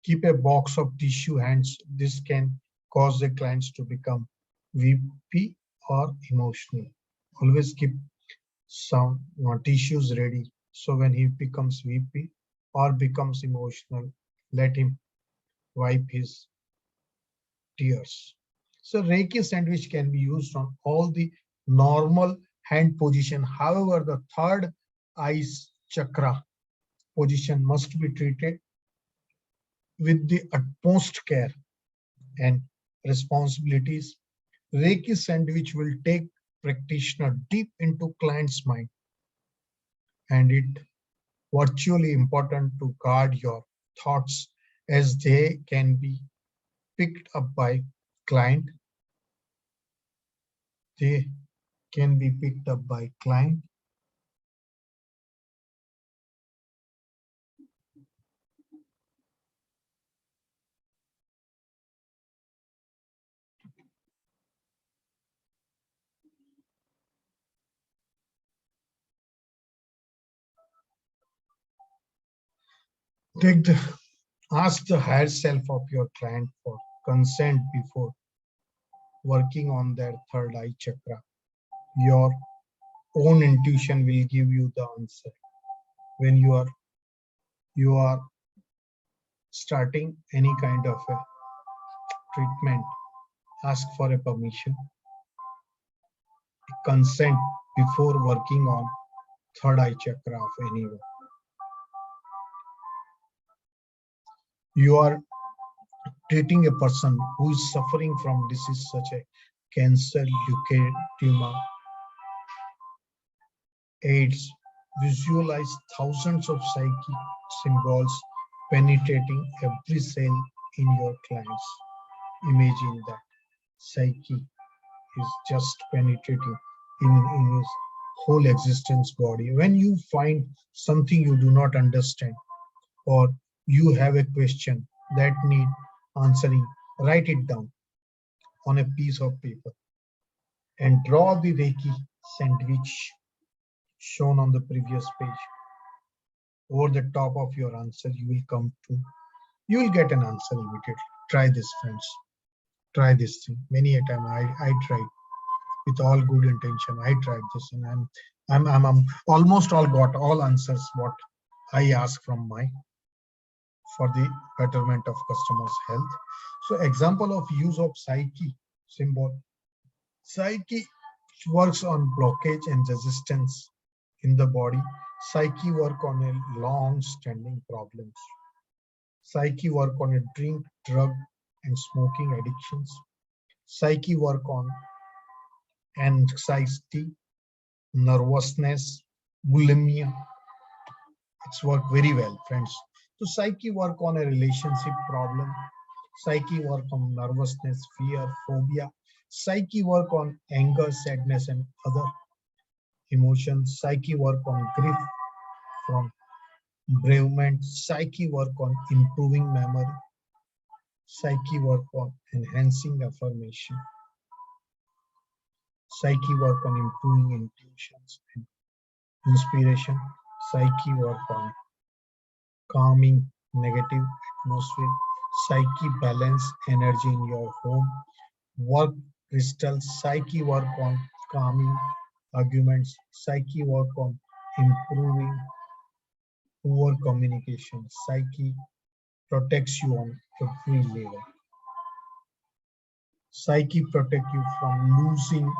Keep a box of tissue hands. This can cause the clients to become weepy or emotional. Always keep some tissues ready. So when he becomes weepy or becomes emotional, let him wipe his tears. So Reiki sandwich can be used on all the normal hand position. However, the third eye chakra position must be treated with the utmost care and responsibilities. Reiki sandwich will take practitioner deep into client's mind, and it virtually important to guard your thoughts as they can be picked up by client. They can be picked up by client. Ask the higher self of your client for consent before working on their third eye chakra. Your own intuition will give you the answer. When you are starting any kind of a treatment, ask for a permission, consent before working on third eye chakra of anyone. You are treating a person who is suffering from disease such as cancer, leukemia, AIDS. Visualize thousands of psychic symbols penetrating every cell in your clients. Imagine that psyche is just penetrating in his whole existence body. When you find something you do not understand, or you have a question that need answering, write it down on a piece of paper and draw the Reiki sandwich shown on the previous page. Over the top of your answer, you will get an answer immediately. Try this, friends. Try this thing. Many a time I tried with all good intention. I tried this, and I'm almost all got all answers what I ask from my for the betterment of customers' health. So example of use of psyche symbol. Psyche works on blockage and resistance in the body. Psyche work on a long-standing problems. Psyche work on a drink, drug, and smoking addictions. Psyche work on anxiety, nervousness, bulimia. It's worked very well, friends. So psyche work on a relationship problem. Psyche work on nervousness, fear, phobia. Psyche work on anger, sadness, and other emotions. Psyche work on grief from bereavement. Psyche work on improving memory. Psyche work on enhancing affirmation. Psyche work on improving intuitions and inspiration. Psyche work on calming negative atmosphere. Psyche balance energy in your home. Work crystals. Psyche work on calming arguments. Psyche work on improving poor communication. Psyche protects you on every level. Psyche protect you from losing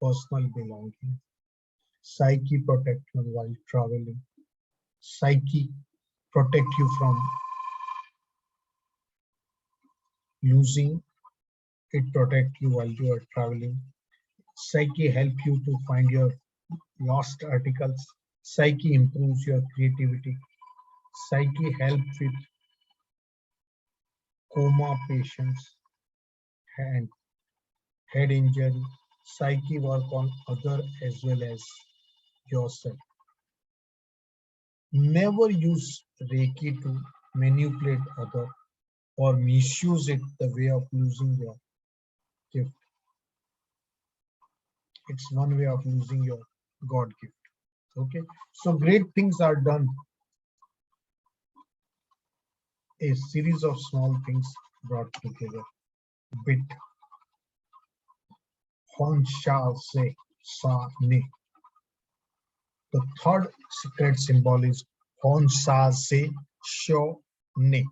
personal belongings. Psyche protect you while traveling. Psyche protect you from losing. It protect you while you are traveling. Psyche help you to find your lost articles. Psyche improves your creativity. Psyche help with coma patients and head injury. Psyche work on other as well as yourself. Never use Reiki to manipulate other or misuse it the way of losing your gift. It's one way of losing your God gift. Okay, so great things are done. A series of small things brought together. Bit. Hon Sha Se Sa Ne. The third secret symbol is Hon Sa Se Sho Ne.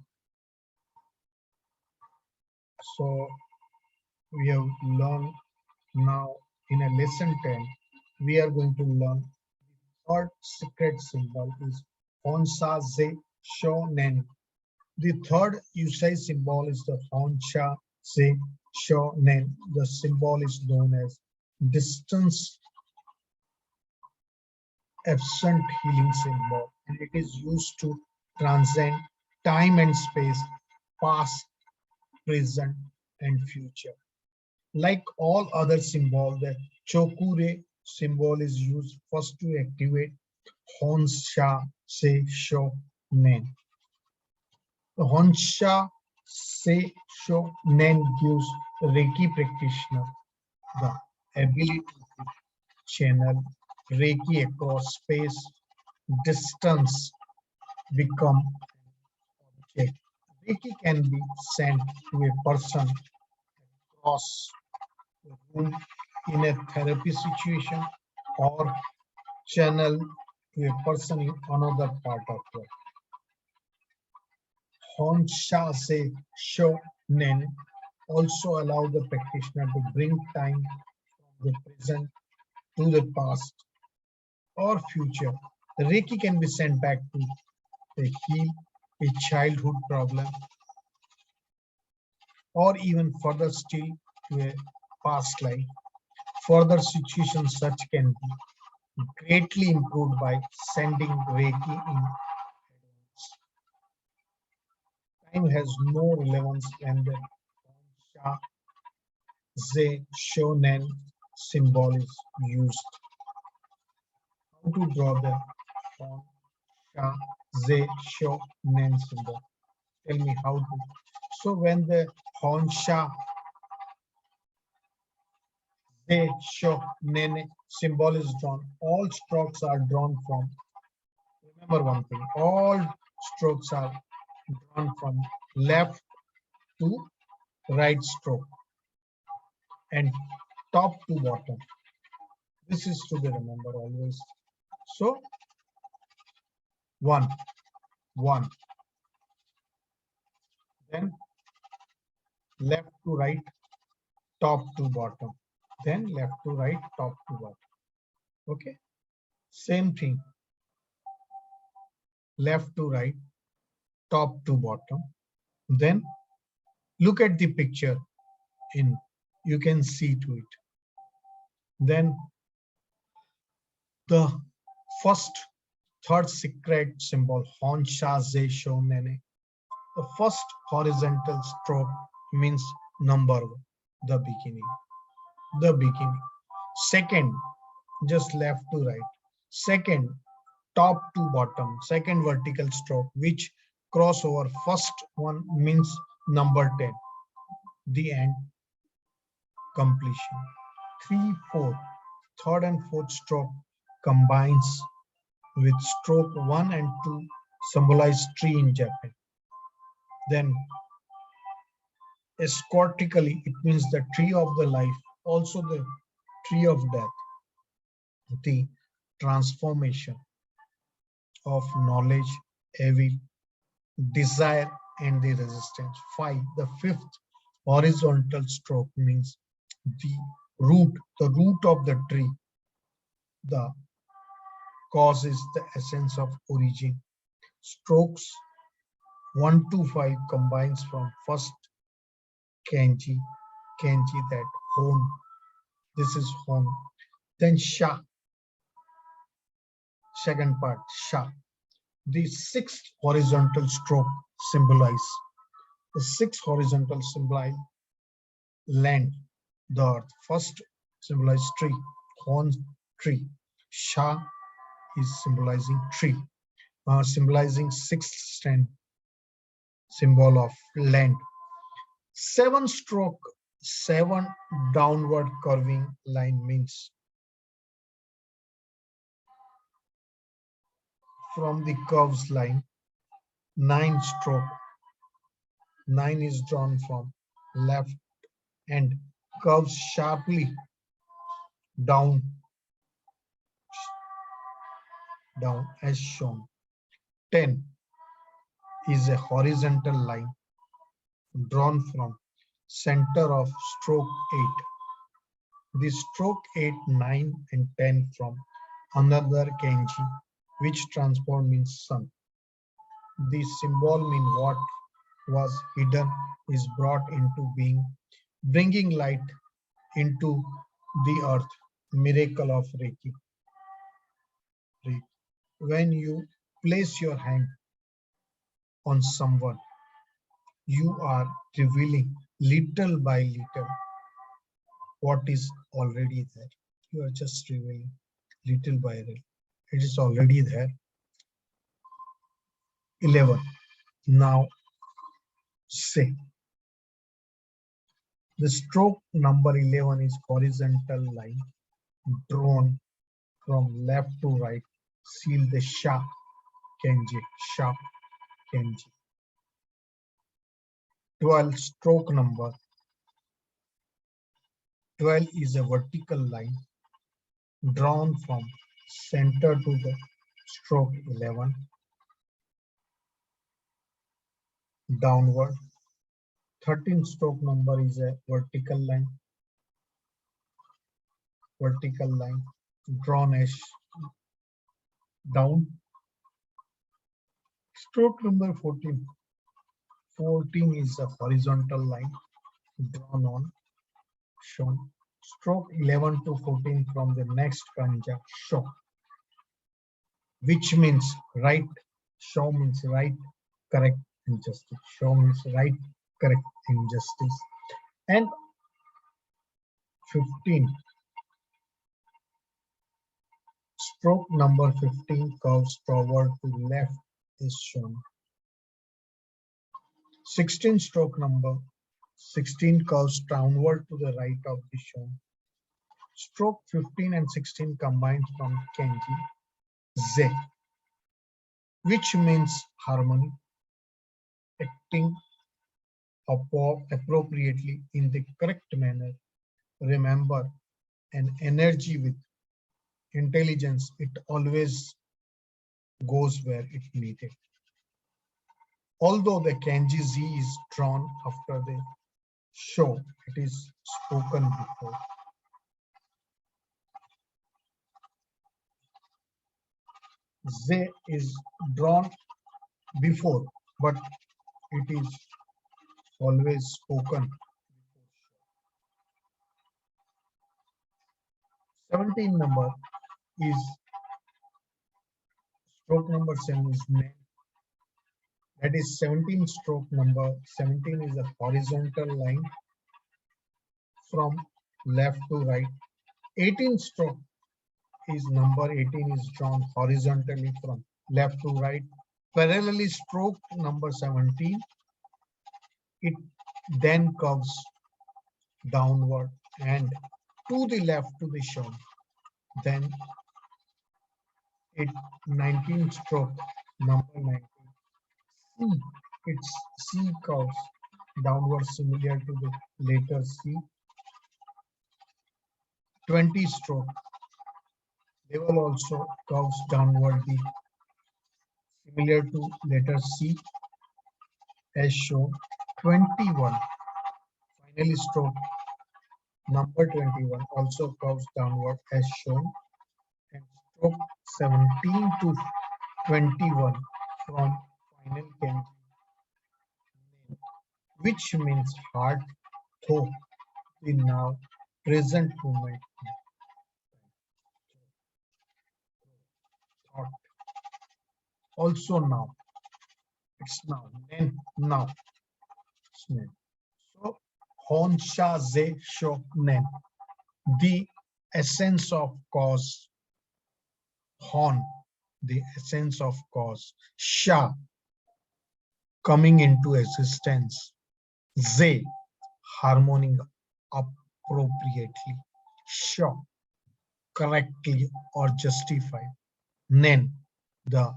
So we have learned now in a lesson 10, we are going to learn third secret symbol is Hon Sa Se Sho Nen. The third usage symbol is the Hon Sha Se Sho Nen. The symbol is known as distance absent healing symbol, and it is used to transcend time and space, past, present, and future. Like all other symbols, the Chokure symbol is used first to activate Hon Sha Se Sho Nen. The Hon Sha Se Sho Nen gives Reiki practitioner the ability to channel Reiki across space, distance, become Okay. Reiki can be sent to a person across the room in a therapy situation or channel to a person in another part of the Honsha Shonen also allow the practitioner to bring time from the present to the past or future. The Reiki can be sent back to heal a childhood problem or even further still to a past life. Further situations such can be greatly improved by sending Reiki in advance. Time has no relevance when the Honsha Shonen symbol is used. How to draw the Honsha Shonen symbol? Tell me how to. So when the Honsha Shonen symbol is drawn, all strokes are drawn from, remember one thing, all strokes are drawn from left to right stroke and top to bottom. This is to be remembered always. So 1, 1, then left to right, top to bottom, then left to right, top to bottom. Okay, same thing, left to right, top to bottom. Then look at the picture in, you can see to it. Then the first, third secret symbol, Honsha Shonen. The first horizontal stroke means number 1, the beginning. The beginning. Second, just left to right. Second, top to bottom. Second vertical stroke, which cross over first one means number 10. The end, completion. 3, 4. Third and fourth stroke combines with stroke 1 and 2 symbolize tree in Japan. Then escortically, it means the tree of the life, also the tree of death, the transformation of knowledge, evil, desire, and the resistance. 5, the fifth horizontal stroke means the root of the tree. The cause is the essence of origin. Strokes 1 to 5 combines from first kanji that hon. This is hon. Then sha. Second part, sha. The sixth horizontal stroke symbolize. The sixth horizontal symbolize land, the earth. First symbolize tree, hon, tree. Sha is symbolizing tree, symbolizing sixth stand, symbol of land. 7 stroke, 7 downward curving line means from the curves line. 9 stroke, 9 is drawn from left and curves sharply down as shown. 10 is a horizontal line drawn from center of stroke 8. The stroke 8, 9 and 10 from another kanji, which transform means sun. The symbol mean what was hidden is brought into being, bringing light into the earth. Miracle of Reiki. When you place your hand on someone, you are revealing little by little what is already there. You are just revealing little by little. It is already there. 11. Now say. The stroke number 11 is horizontal line drawn from left to right. Seal the sha kanji, sha kanji. 12 stroke number. 12 is a vertical line drawn from center to the stroke 11 downward. 13 stroke number is a vertical line drawn as down. Stroke number 14. 14 is a horizontal line drawn on shown. Stroke 11 to 14 from the next kanja show, which means right. Show means right, correct, injustice. Show means right, correct, injustice. And 15. Stroke number 15 curves toward to left is shown. 16 stroke number 16 curves downward to the right of the shown. Stroke 15 and 16 combined from kanji ze, which means harmony, acting appropriately in the correct manner. Remember, an energy with intelligence, it always goes where it needed. Although the kanji Z is drawn after the show, it is spoken before. Z is drawn before, but it is always spoken. 17 number is stroke number 7 is men. That is 17 stroke number 17 is a horizontal line from left to right. 18 stroke is number 18 is drawn horizontally from left to right. Parallelly stroke number 17, it then curves downward and to the left to the shown. Then it 19 stroke number 19. Its C curves downward similar to the letter C. 20 stroke. They will also curves downward similar to letter C as shown. 21. Finally stroke number 21 also curves downward as shown. And stroke 17 to 21 from final kanji, which means heart, thought, the now, present moment, thought. Also now, it's now, then now. So, Hon Sha Ze Shok Nen, the essence of cause. Hon, the essence of cause. Sha, coming into existence. Ze, harmoning appropriately. Sha, correctly or justified. Nen, the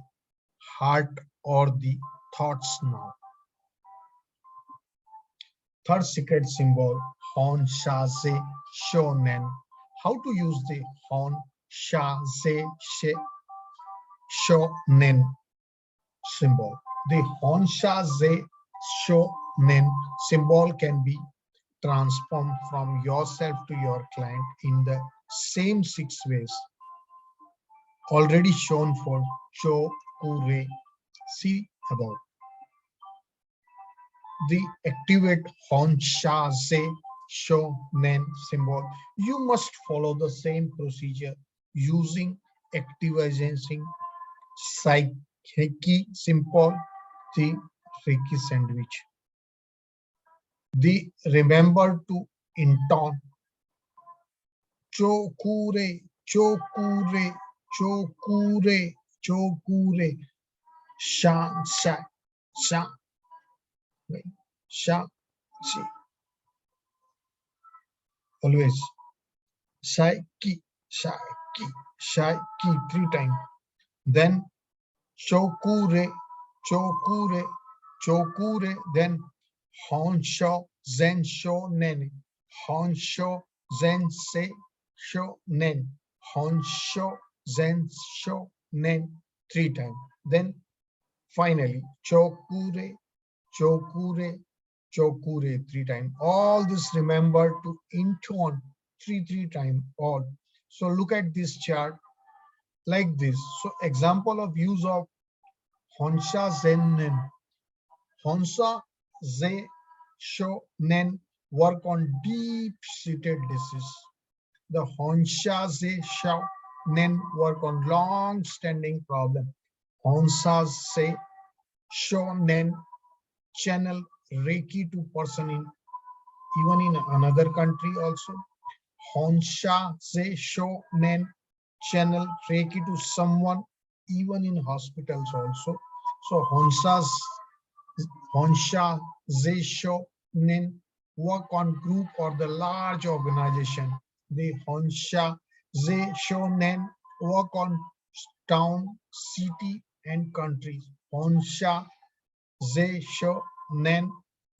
heart or the thoughts now. Third secret symbol, Hon Sha Ze Sho Nen. How to use the Hon Sha Ze Sho Nen symbol. The Hon Sha Ze Sho Nen symbol can be transformed from yourself to your client in the same 6 ways already shown for Cho Ku Re. See above. The activate Hon Sha Ze Sho Nen symbol. You must follow the same procedure using activizing Reiki symbol, the Reiki sandwich. Remember to intone Chokure, Chokure, Chokure, Chokure, Shan, Sha, Sha, Sha, Shi. Always. Shaiki, Shaiki, Shaiki 3 times. Then Chokure, Chokure, Chokure, then Honsho Zen Sho Nen, Honsho Zen Se Sho Nen, Honsho Zen Sho Nen 3 times. Then finally Chokure, Chokure, Chokure 3 times. All this remember to intone three times all. So look at this chart like this. So example of use of Honsha Zen Nen. Honsa Ze Sho Nen work on deep-seated disease. The Honsha Ze Sho Nen work on long-standing problem. Honsa Ze Sho Nen channel Reiki to person in even in another country also. Honsha Ze Sho Nen channel Reiki to someone even in hospitals also. So Honsha Zesho Nen work on group or the large organization. The Honsha Zesho Nen work on town, city, and countries. Honsha Zesho Nen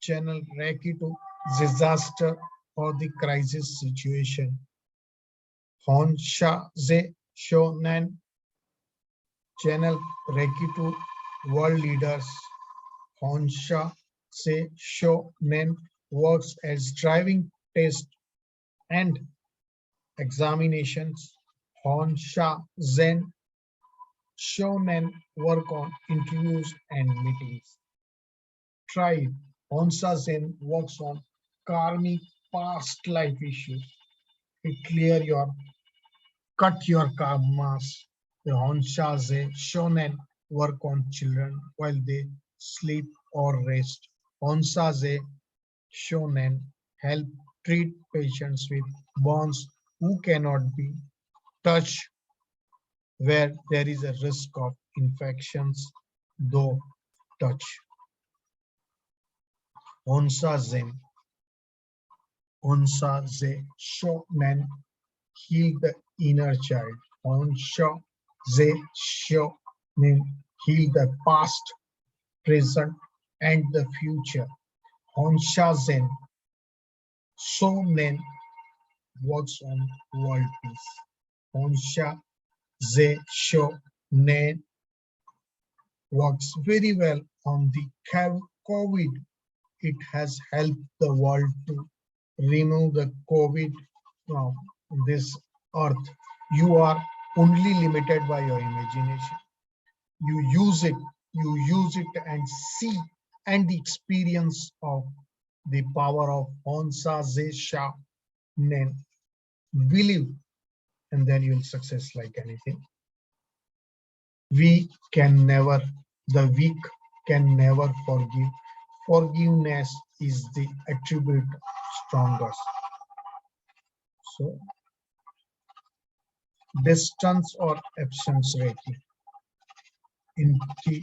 channel Reiki to disaster or the crisis situation. Honsha Zesho Nen channel Reiki to world leaders. Honsha Se Sho Nen works as driving test and examinations. Honsha Zen Sho Nen work on interviews and meetings. Try it. Honsha Zen works on karmic past life issues. It clear your cut your karmas. The Honsha Zen Sho Nen work on children while they sleep or rest. Honsha Zen Shonen help treat patients with bones who cannot be touched where there is a risk of infections though touch. Onsa Zen, Onsa Ze Shonen heal the inner child. Onsha Ze Shonen heal the past, present, and the future. Honsha Zen Shonen works on world peace. Honsha Ze Sho Nen works very well on the COVID. It has helped the world to remove the COVID from this earth. You are only limited by your imagination. You use it and see and the experience of the power of Onsa Ze Sha Nen. Believe and then you'll success like anything. We can never, the weak can never forgive. Forgiveness is the attribute strongest. So, distance or absence Reiki. In the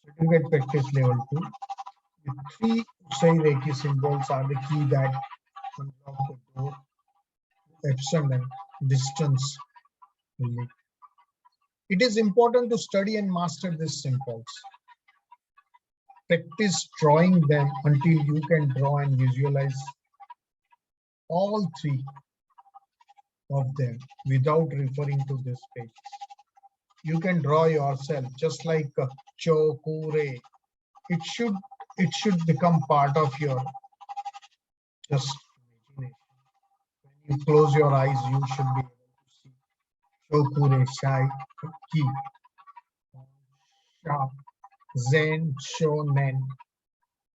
certificate practice level 2, the 3 Usai Reiki symbols are the key that unlock the door. Absence and distance. It is important to study and master these symbols. Practice drawing them until you can draw and visualize all 3 of them without referring to this page. You can draw yourself just like Chokure. It should become part of your just imagination. When you close your eyes, you should be able to see Chokure Shai Ki Sha Zen Shonen.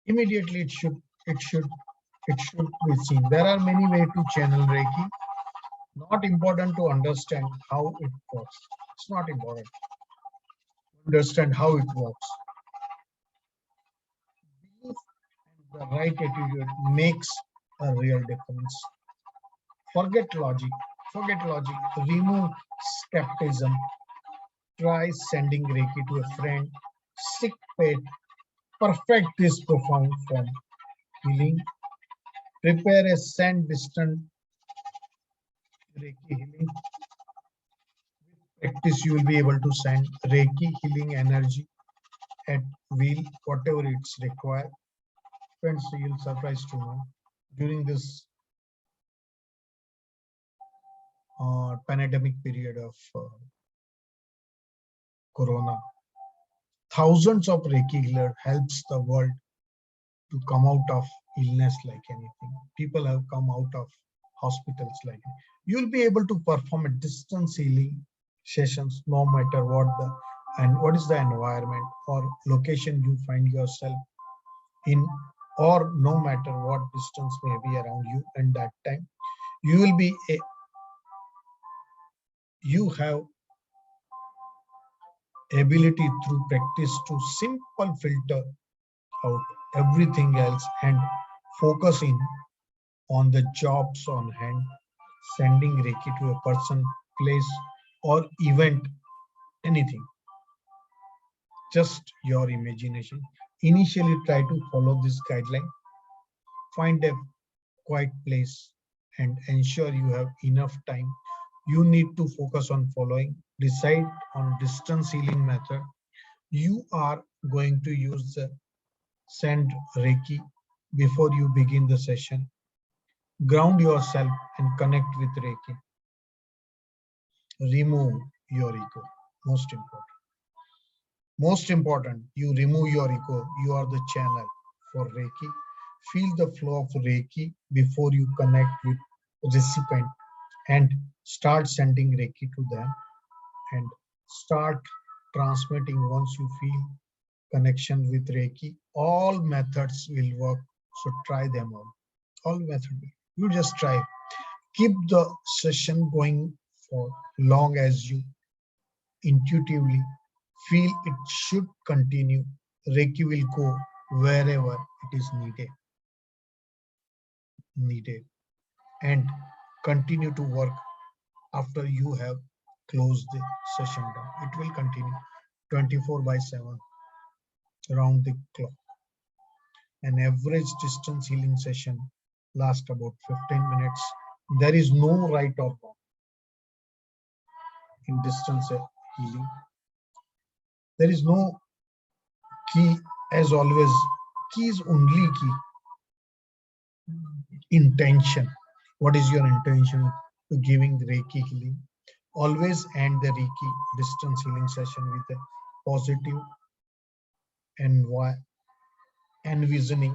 Immediately it should be seen. There are many ways to channel Reiki. Not important to understand how it works. It's not important to understand how it works. Belief and the right attitude makes a real difference. Forget logic. Remove skepticism. Try sending Reiki to a friend, sick pet. Perfect this profound form. Healing. Prepare a send distant Reiki healing. With practice, you will be able to send Reiki healing energy at will, whatever it's required. Friends, you'll surprised to know during this pandemic period of Corona, thousands of Reiki healers helps the world to come out of illness like anything. People have come out of hospitals like you'll be able to perform a distance healing sessions no matter what is the environment or location you find yourself in, or no matter what distance may be around you. And that time you will be you have ability through practice to simple filter out everything else and focus in on the jobs on hand, sending Reiki to a person, place, or event, anything. Just your imagination. Initially, try to follow this guideline. Find a quiet place and ensure you have enough time. You need to focus on following. Decide on distance healing method. You are going to use the send Reiki before you begin the session. Ground yourself and connect with Reiki. Remove your ego. Most important. Most important, you remove your ego. You are the channel for Reiki. Feel the flow of Reiki before you connect with recipient and start sending Reiki to them and start transmitting. Once you feel connection with Reiki, all methods will work. So try them all methods. You just try. Keep the session going for long as you intuitively feel it should continue. Reiki will go wherever it is needed and continue to work after you have closed the session down. It will continue 24/7 around the clock. An average distance healing session lasts about 15 minutes. There is no right or wrong in distance healing. There is no key, as always. Key is only key. Intention. What is your intention to giving the Reiki healing? Always end the Reiki distance healing session with a positive and envisioning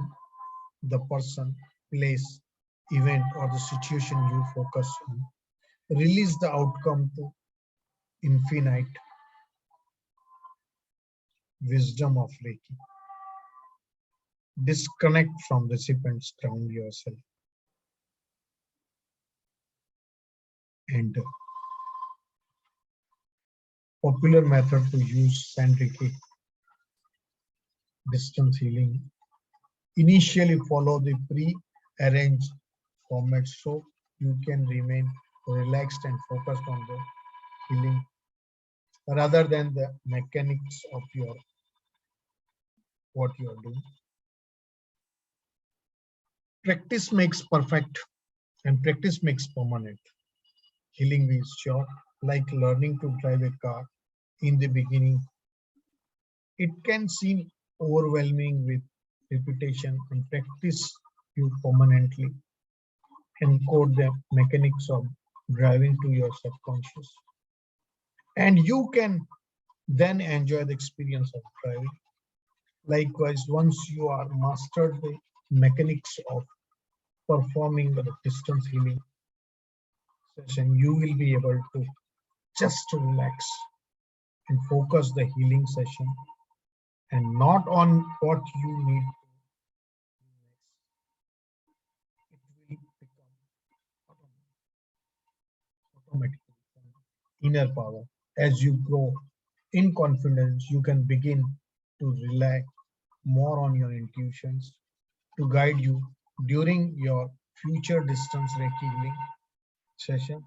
the person, place, event, or the situation you focus on. Release the outcome to infinite wisdom of Reiki. Disconnect from recipients, ground yourself. And popular method to use send Reiki distance healing. Initially follow the pre-arranged format so you can remain relaxed and focused on the healing rather than the mechanics of what you are doing. Practice makes perfect and practice makes permanent. Healing is short, like learning to drive a car. In the beginning, it can seem overwhelming with repetition, and practice you permanently encode the mechanics of driving to your subconscious. And you can then enjoy the experience of driving. Likewise, once you are mastered the mechanics of performing the distance healing session, you will be able to just relax and focus the healing session and not on what you need. It will become automatically inner power. As you grow in confidence, you can begin to rely more on your intuitions to guide you during your future distance Reiki healing sessions.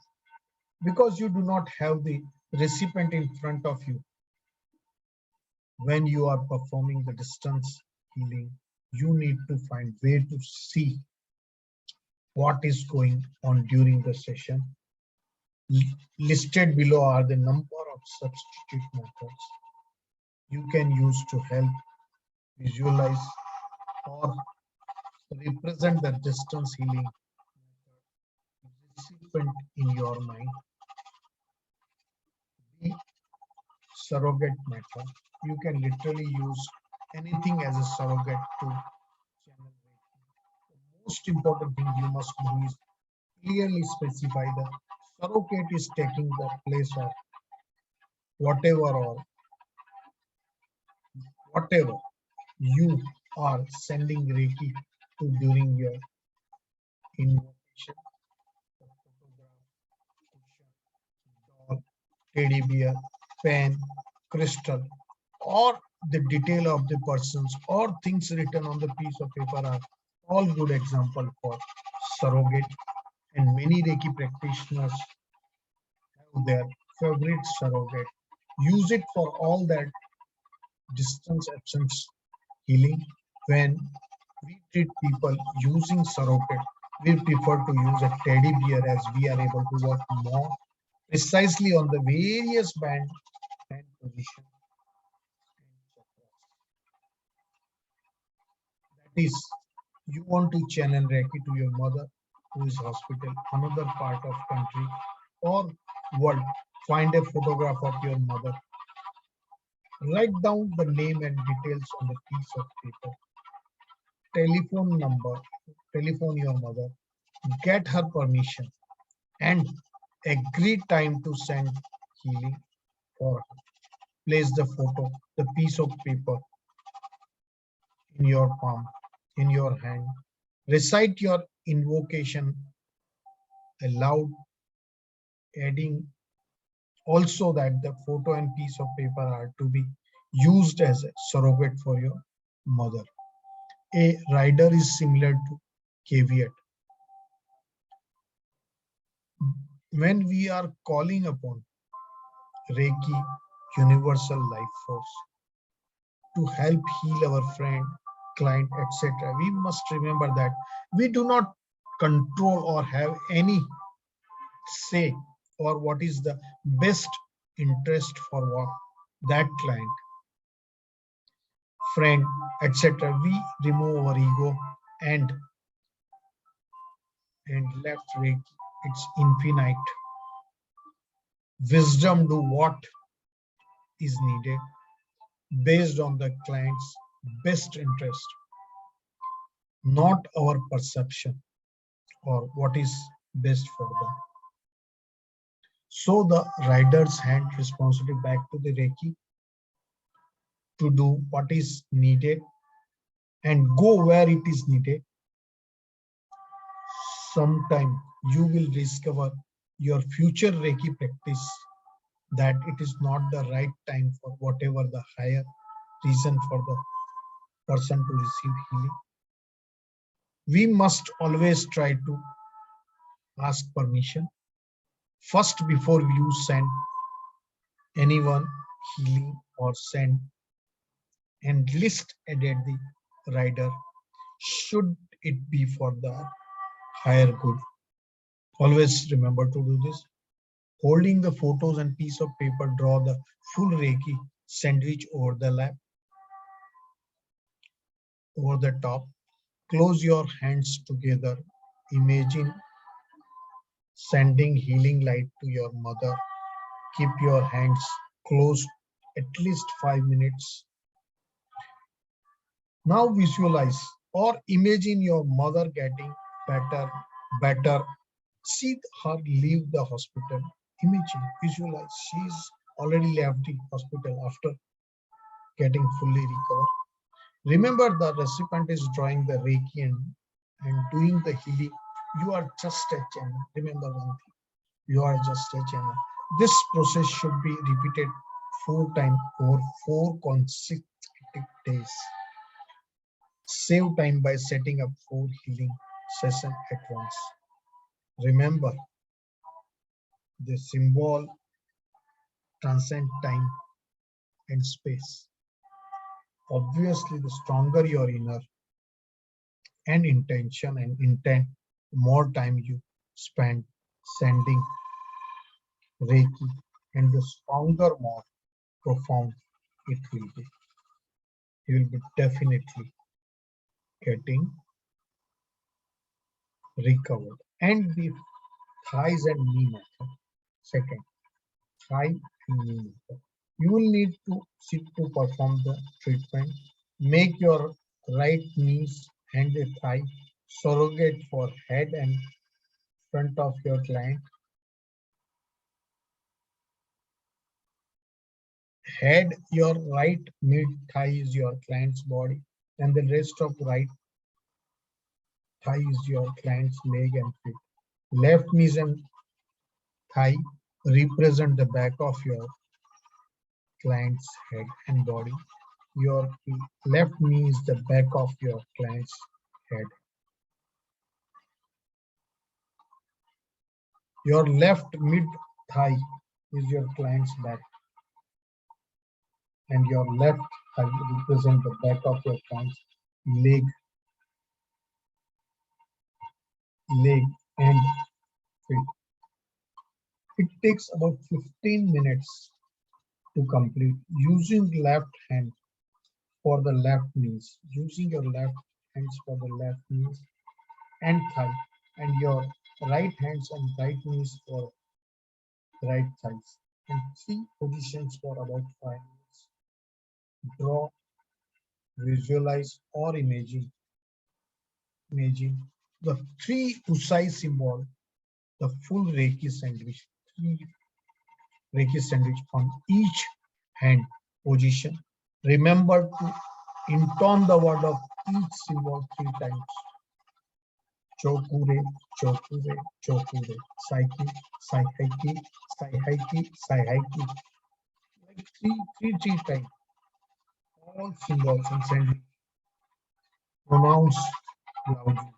Because you do not have the recipient in front of you when you are performing the distance healing, you need to find way to see what is going on during the session. Listed below are the number of substitute methods. you can use to help visualize or represent the distance healing recipient in your mind. The surrogate method. You can literally use anything as a surrogate to channel Reiki. The most important thing you must do is clearly specify the surrogate is taking the place of whatever you are sending Reiki to during your invocation. The photograph, cushion, doll, teddy bear, pen, crystal, or the detail of the persons or things written on the piece of paper are all good example for surrogate, and many Reiki practitioners have their favorite surrogate. Use it for all that distance absence healing. When we treat people using surrogate, we prefer to use a teddy bear as we are able to work more precisely on the various band and position. That is, you want to channel Reiki to your mother who is hospital, another part of country or world. Find a photograph of your mother. Write down the name and details on the piece of paper. Telephone number, telephone your mother, get her permission, and agree time to send healing for her. Place the photo, the piece of paper in your palm, in your hand. Recite your invocation aloud, adding also that the photo and piece of paper are to be used as a surrogate for your mother. A rider is similar to caveat. When we are calling upon Reiki, universal life force, to help heal our friend, client, etc., we must remember that we do not control or have any say or what is the best interest for what that client, friend, etc. We remove our ego and left Reiki. It's infinite. Wisdom do what is needed based on the client's best interest, not our perception or what is best for them. So the rider's hand responsibility back to the Reiki to do what is needed and go where it is needed. Sometime you will discover your future Reiki practice that it is not the right time for whatever the higher reason for the person to receive healing. We must always try to ask permission first before you send anyone healing or send and list added the rider should it be for the higher good. Always remember to do this. Holding the photos and piece of paper, draw the full Reiki sandwich over the lap, over the top. Close your hands together. Imagine sending healing light to your mother. Keep your hands closed at least 5 minutes. Now visualize or imagine your mother getting better. See her leave the hospital. Imagine, visualize, she's already left the hospital after getting fully recovered. Remember, the recipient is drawing the Reiki and doing the healing. You are just a channel. Remember one thing, you are just a channel. This process should be repeated 4 times over 4 consecutive days. Save time by setting up 4 healing sessions at once. Remember, the symbol transcends time and space. Obviously, the stronger your inner and intention and intent, the more time you spend sending Reiki, and the stronger, more profound it will be. You will be definitely getting recovered. And the thighs and knee method. Second, thigh and knee method. You will need to sit to perform the treatment. Make your right knees and the thigh surrogate for head and front of your client. Head, your right mid thigh is your client's body, and the rest of right thigh is your client's leg and feet. Left knees and thigh represent the back of your client's head and body. Your left knee is the back of your client's head. Your left mid thigh is your client's back, and your left thigh represent the back of your client's leg, and feet. It takes about 15 minutes to complete using left hand for the left knees, using your left hands for the left knees and thigh, and your right hands and right knees for right thighs, and 3 positions for about 5 minutes. Draw, visualize, or imagine the 3 Usai symbol, the full Reiki sandwich, 3 Reiki sandwich on each hand position. Remember to intone the word of each symbol 3 times. Chokure, chokure, chokure. Psyche, psyche, psyche, psyche. Like three times. All symbols and sandwich. Pronounce loudly.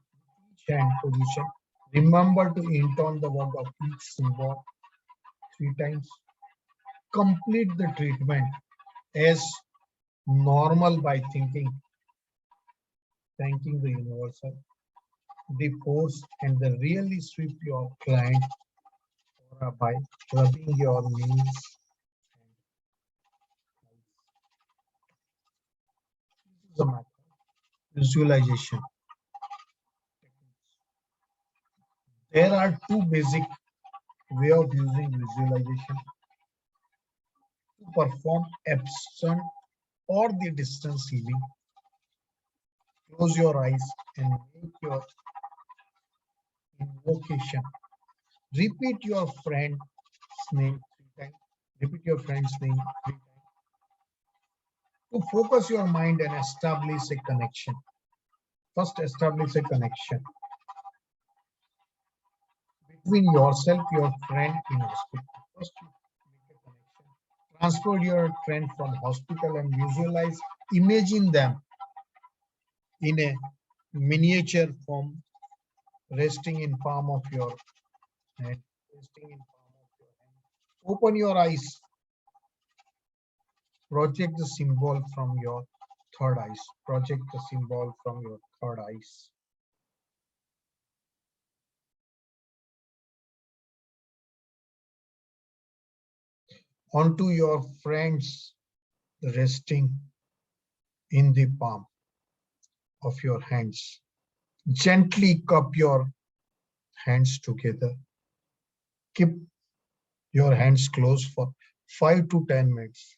Each hand position. Remember to intone the word of each symbol 3 times. Complete the treatment as normal by thanking the universal, the force, and the really sweep your client aura by rubbing your knees. This is a method. Visualization. There are 2 basic ways of using visualization to perform absent or the distance healing. Close your eyes and make your invocation. Repeat your friend's name 3 times. Repeat your friend's name 3 times. To focus your mind and establish a connection. First, establish a connection between yourself, your friend in hospital. First, you make a connection. Transport your friend from hospital and visualize, imagine them in a miniature form, resting in palm of your hand. Resting in palm of your hand. Open your eyes. Project the symbol from your third eyes. Project the symbol from your third eyes. Onto your friends resting in the palm of your hands. Gently cup your hands together. Keep your hands closed for 5 to 10 minutes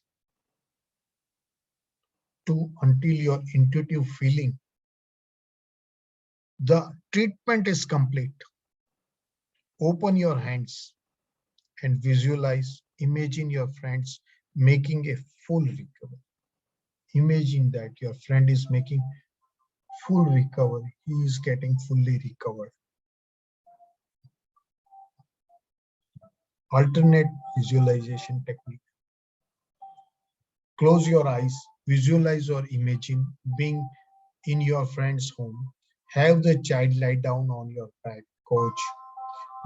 until your intuitive feeling. The treatment is complete. Open your hands and visualize, imagine your friends making a full recovery. Imagine that your friend is making full recovery. He is getting fully recovered. Alternate visualization technique. Close your eyes, visualize or imagine being in your friend's home. Have the child lie down on your back couch.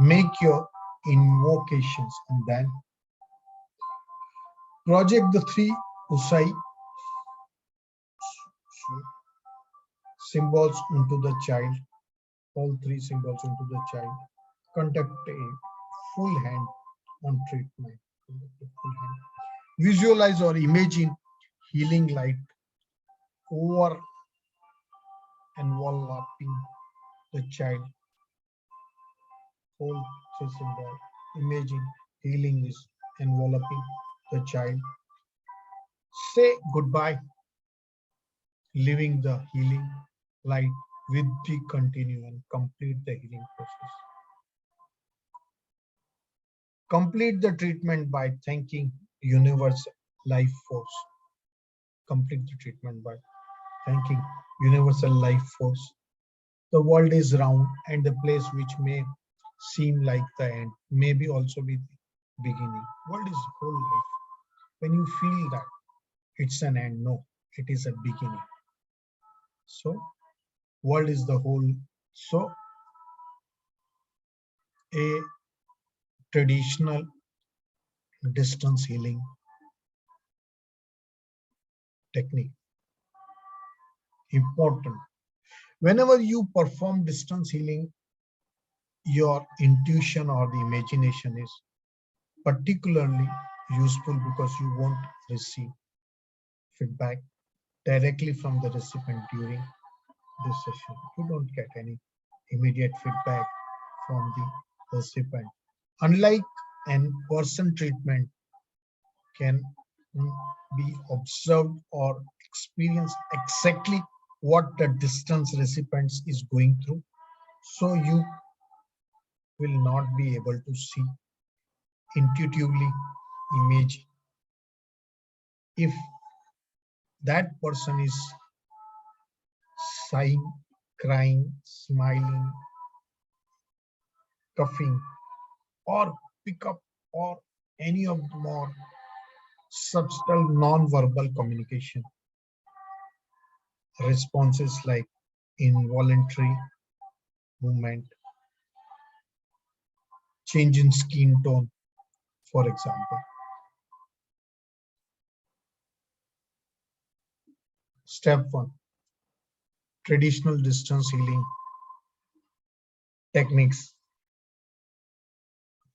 Make your invocations and then project the 3 Usai symbols into the child. All 3 symbols into the child. Conduct a full hand on treatment. Visualize or imagine healing light over enveloping the child. Hold the symbol. Imagine healing is enveloping the child. Say goodbye, leaving the healing light with the continue and complete the healing process. Complete the treatment by thanking universal life force. Complete the treatment by thanking universal life force. The world is round and the place which may seem like the end may be also be the beginning. World is whole life. When you feel that it's an end, no, it is a beginning. So world is the whole. So a traditional distance healing technique important. Whenever you perform distance healing, your intuition or the imagination is particularly useful because you won't receive feedback directly from the recipient during this session. You don't get any immediate feedback from the recipient. Unlike in-person treatment can be observed or experience exactly what the distance recipient is going through. So you will not be able to see intuitively image if that person is sighing, crying, smiling, coughing, or pick up or any of the more subtle non-verbal communication responses like involuntary movement, change in skin tone, for example. Step 1, traditional distance healing techniques.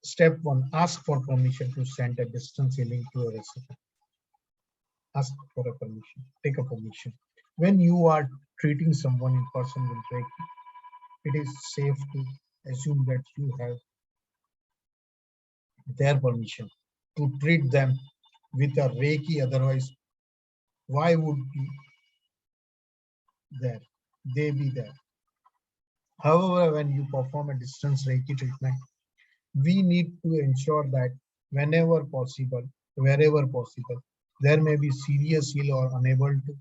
Step 1, ask for permission to send a distance healing to a recipient. Ask for a permission, take a permission. When you are treating someone in person with Reiki, it is safe to assume that you have their permission to treat them with a Reiki. Otherwise, why would they be there? However, when you perform a distance Reiki treatment, we need to ensure that whenever possible, wherever possible, there may be serious ill or unable to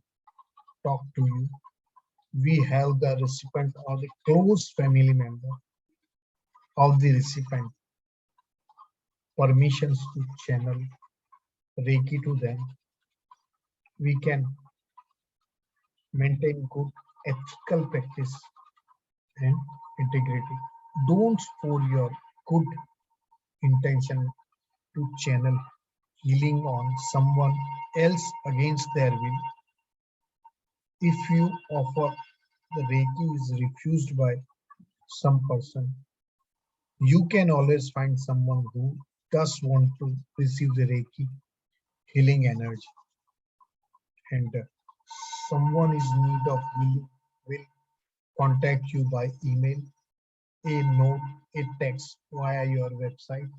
talk to you, we have the recipient or the close family member of the recipient permissions to channel Reiki to them. We can maintain good ethical practice and integrity. Don't pour your good intention to channel healing on someone else against their will. If you offer the Reiki is refused by some person, you can always find someone who does want to receive the Reiki healing energy, and someone is in need of healing will contact you by email, a note, a text via your website,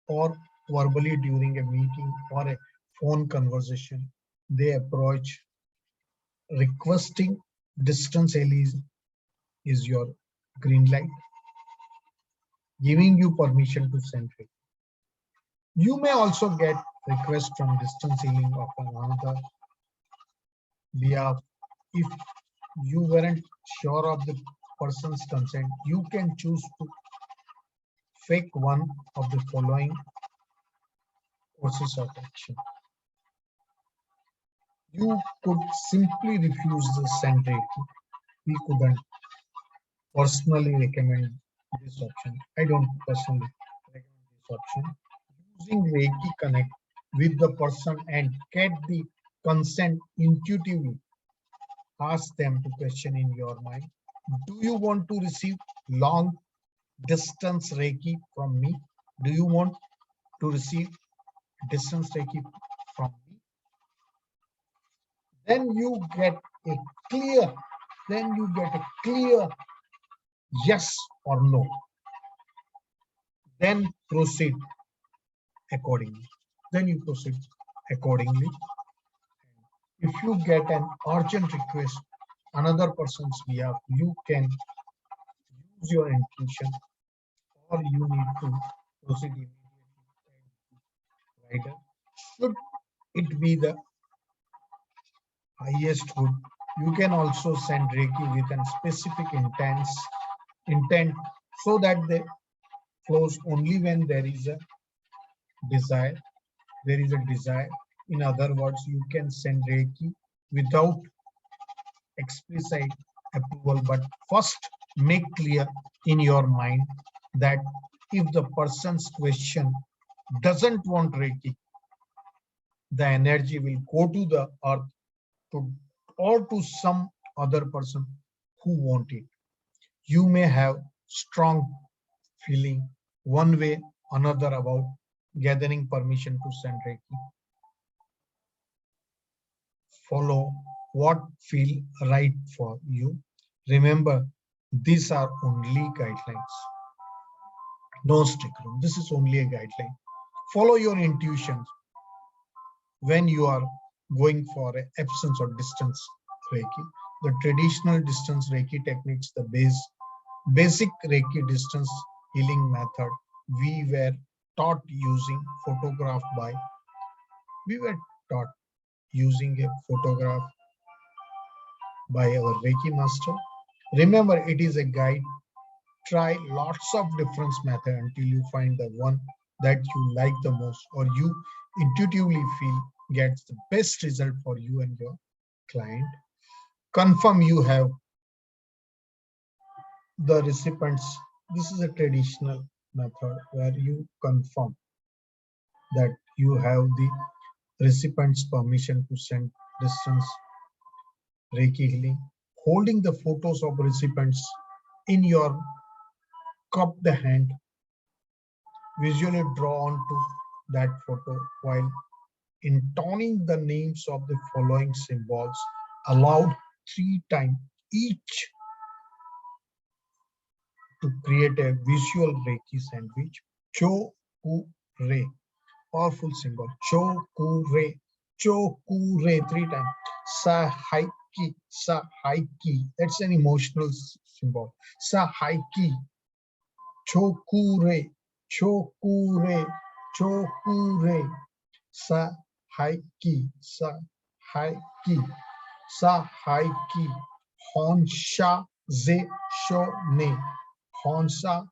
or verbally during a meeting or a phone conversation. They approach requesting distance healing is your green light, giving you permission to send it. You may also get requests from distance healing of another behalf. If you weren't sure of the person's consent, you can choose to fake one of the following courses of action. You could simply refuse the send Reiki. We couldn't personally recommend this option. I don't personally recommend this option. Using Reiki Connect with the person and get the consent intuitively. Ask them to question in your mind. Do you want to receive long distance Reiki from me? Do you want to receive distance Reiki from me? Then you get a clear, yes or no. Then proceed accordingly. If you get an urgent request, another person's behalf, you can use your intuition, or you need to proceed immediately. Right? Should it be the highest good, you can also send Reiki with a specific intent, so that they flows only when there is a desire. In other words, you can send Reiki without explicit approval, but first make clear in your mind that if the person's question doesn't want Reiki, the energy will go to the earth or to some other person who want it. You may have strong feeling one way another about gathering permission to send Reiki. Follow what feel right for you. Remember, these are only guidelines. No strict rule. This is only a guideline. Follow your intuition when you are going for an absence or distance Reiki. The traditional distance Reiki techniques, the basic Reiki distance healing method, we were taught using a photograph by our Reiki master. Remember, it is a guide. Try lots of different methods until you find the one that you like the most, or you intuitively feel gets the best result for you and your client. Confirm you have the recipients. This is a traditional method where you confirm that you have the recipient's permission to send distance Reiki healing. Holding the photos of recipients in your cupped hand, visually draw onto that photo while intoning the names of the following symbols aloud 3 times each to create a visual Reiki sandwich. Cho Ku Re, powerful symbol. Cho Ku Re, 3 times. Sa Haiki, that's an emotional symbol. Sa Haiki, Cho Ku Re, Cho Ku Re, Cho Ku Re. Sa Haiki, Honsha Ze Sho Ne. Honsha,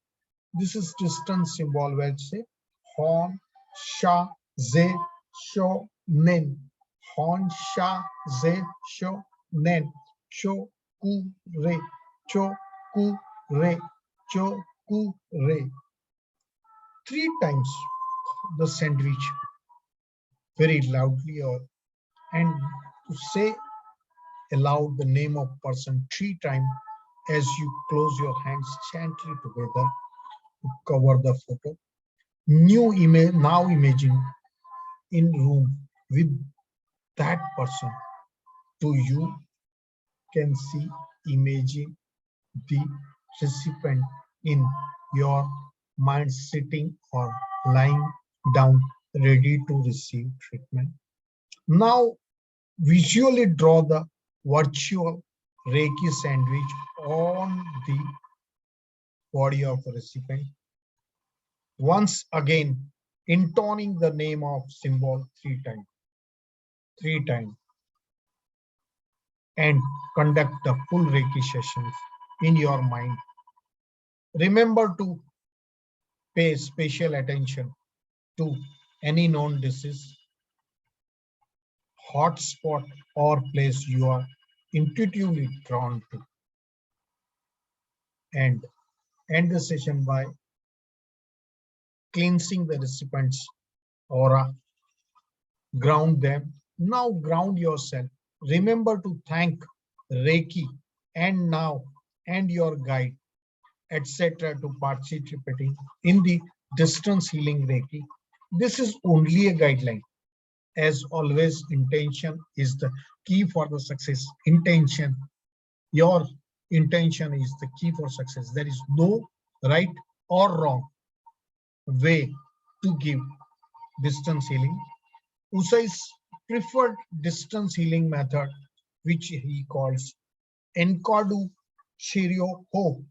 this is distance symbol where it say Honsha Ze Sho Nen. Honsha Ze Sho Nen. Cho Ku Re, Cho Ku Re, Cho Ku Re. 3 times the sandwich very loudly, and to say aloud the name of person 3 times as you close your hands gently together to cover the photo. New image, now imagine in room with that person. To you can see imagine the recipient in your mind sitting or lying down ready to receive treatment. Now visually draw the virtual Reiki sandwich on the body of the recipient. Once again, intoning the name of symbol 3 times, and conduct the full Reiki sessions in your mind. Remember to pay special attention to any known disease, hotspot, or place you are intuitively drawn to, and end the session by cleansing the recipient's aura. Ground them. Now ground yourself. Remember to thank Reiki and now and your guide, etc. to participating in the distance healing Reiki. This is only a guideline As always, intention is the key for the success. Intention, your intention is the key for success. There is no right or wrong way to give distance healing. Usai's preferred distance healing method, which he calls Enkodu Shiryo Ho,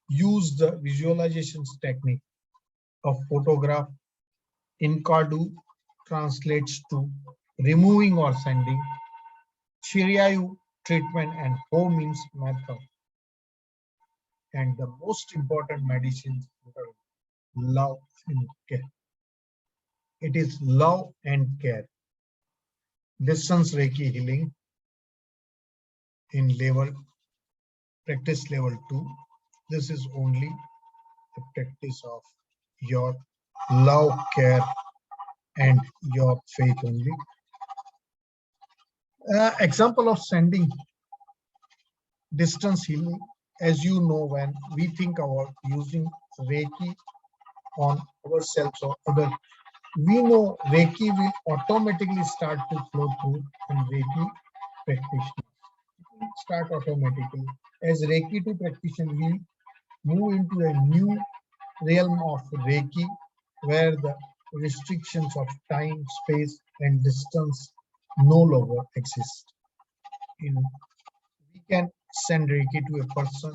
use the visualizations technique of photograph. Enkodu translates to removing or sending. Shiryayu treatment, and Ho means method. And the most important medicine, love and care. It is love and care. Distance Reiki healing in practice level 2. This is only the practice of your love, care, and your faith only. Example of sending distance healing. As you know, when we think about using Reiki on ourselves or other, we know Reiki will automatically start to flow through and Reiki practitioner. Start automatically. As Reiki to practitioner, we move into a new realm of Reiki where the restrictions of time, space, and distance no longer exist. We can send Reiki to a person,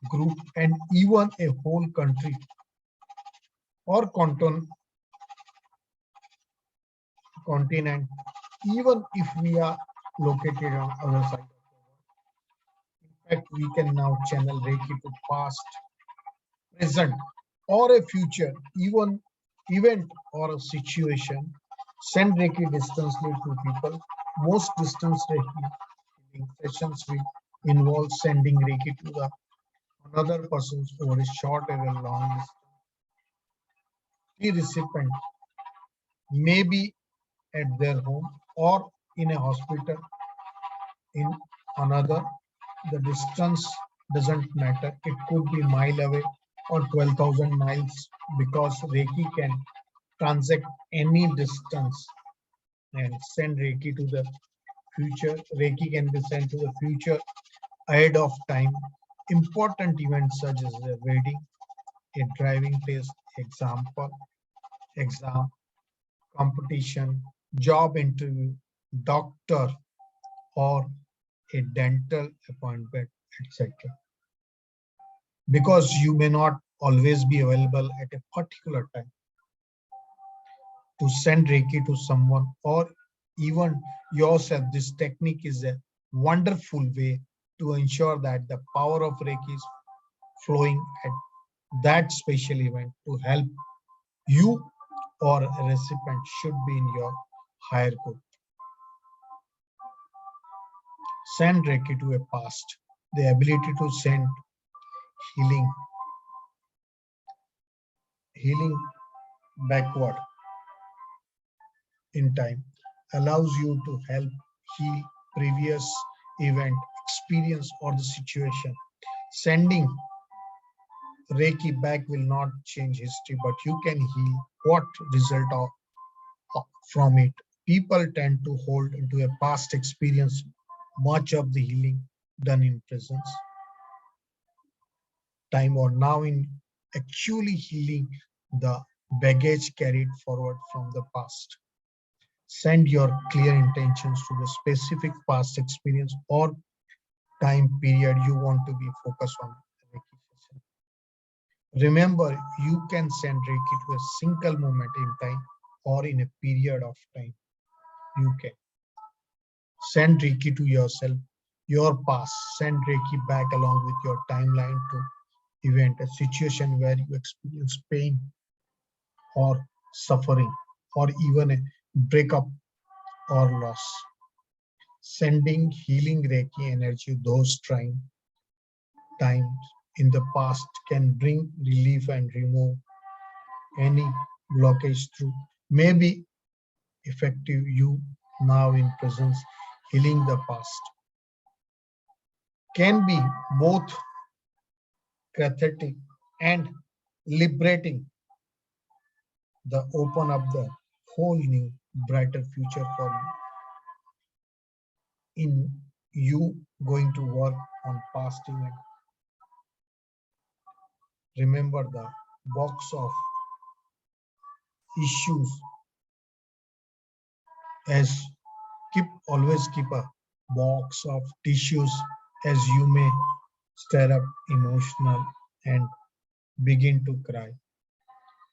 group, and even a whole country or continent, even if we are located on other side of the world. In fact, we can now channel Reiki to past, present, or a future, even event or a situation. Send Reiki distantly to people. Most distance Reiki healing sessions will involve sending Reiki to the another person's over a short or a long distance. The recipient may be at their home or in a hospital in another. The distance doesn't matter. It could be mile away or 12,000 miles because Reiki can transact any distance and send Reiki to the future. Reiki can be sent to the future ahead of time. Important events such as a wedding, a driving test, exam, competition, job interview, doctor, or a dental appointment, etc. Because you may not always be available at a particular time. To send Reiki to someone or even yourself, this technique is a wonderful way to ensure that the power of Reiki is flowing at that special event to help you or a recipient should be in your higher good. Send Reiki to a past. The ability to send healing backward in time allows you to help heal previous event, experience, or the situation. Sending Reiki back will not change history, but you can heal what result from it. People tend to hold into a past experience much of the healing done in presence time or now in actually healing the baggage carried forward from the past. Send your clear intentions to the specific past experience or time period you want to be focused on. Remember, you can send Reiki to a single moment in time or in a period of time. You can send Reiki to yourself, your past. Send Reiki back along with your timeline to event, a situation where you experience pain or suffering or even a breakup or loss. Sending healing Reiki energy those trying times in the past can bring relief and remove any blockage through maybe effective you now in presence. Healing the past can be both cathartic and liberating. The open up the whole new, brighter future for you. In you going to work on past event, remember the box of issues as always keep a box of tissues as you may stir up emotional and begin to cry.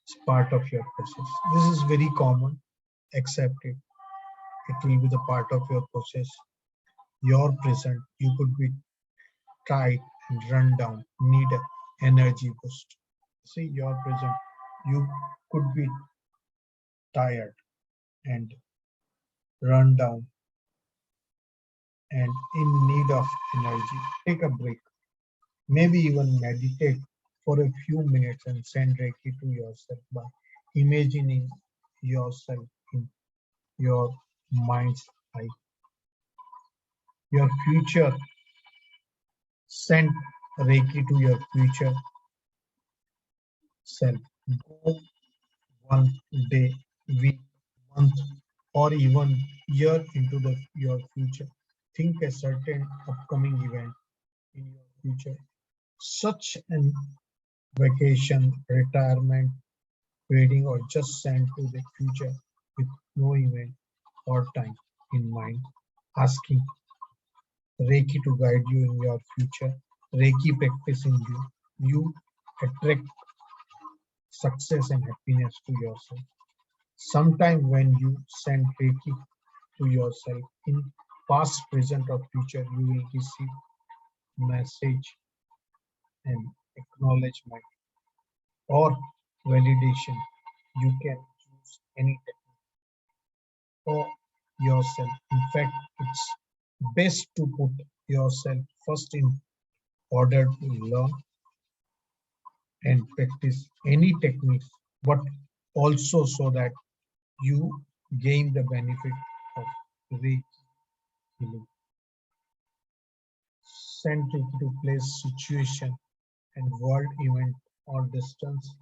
It's part of your process. This is very common. Accept it. It will be the part of your process. Your present, you could be tired and run down, need an energy boost. See, your present, you could be tired and run down and in need of energy. Take a break. Maybe even meditate for a few minutes and send Reiki to yourself by imagining yourself in your mind's eye. Your future, send Reiki to your future self. Go one day, week, month, or even year into your future. Think a certain upcoming event in your future, such an vacation, retirement, wedding, or just send to the future with no event or time in mind, asking Reiki to guide you in your future. Reiki practice in you. You attract success and happiness to yourself. Sometime when you send Reiki to yourself in past, present, or future, you will receive message and acknowledgement or validation. You can choose any technique for yourself. In fact, it's best to put yourself first in order to learn and practice any techniques, but also so that you gain the benefit of Reiki healing. Send Reiki to place, situation, and world event or distance.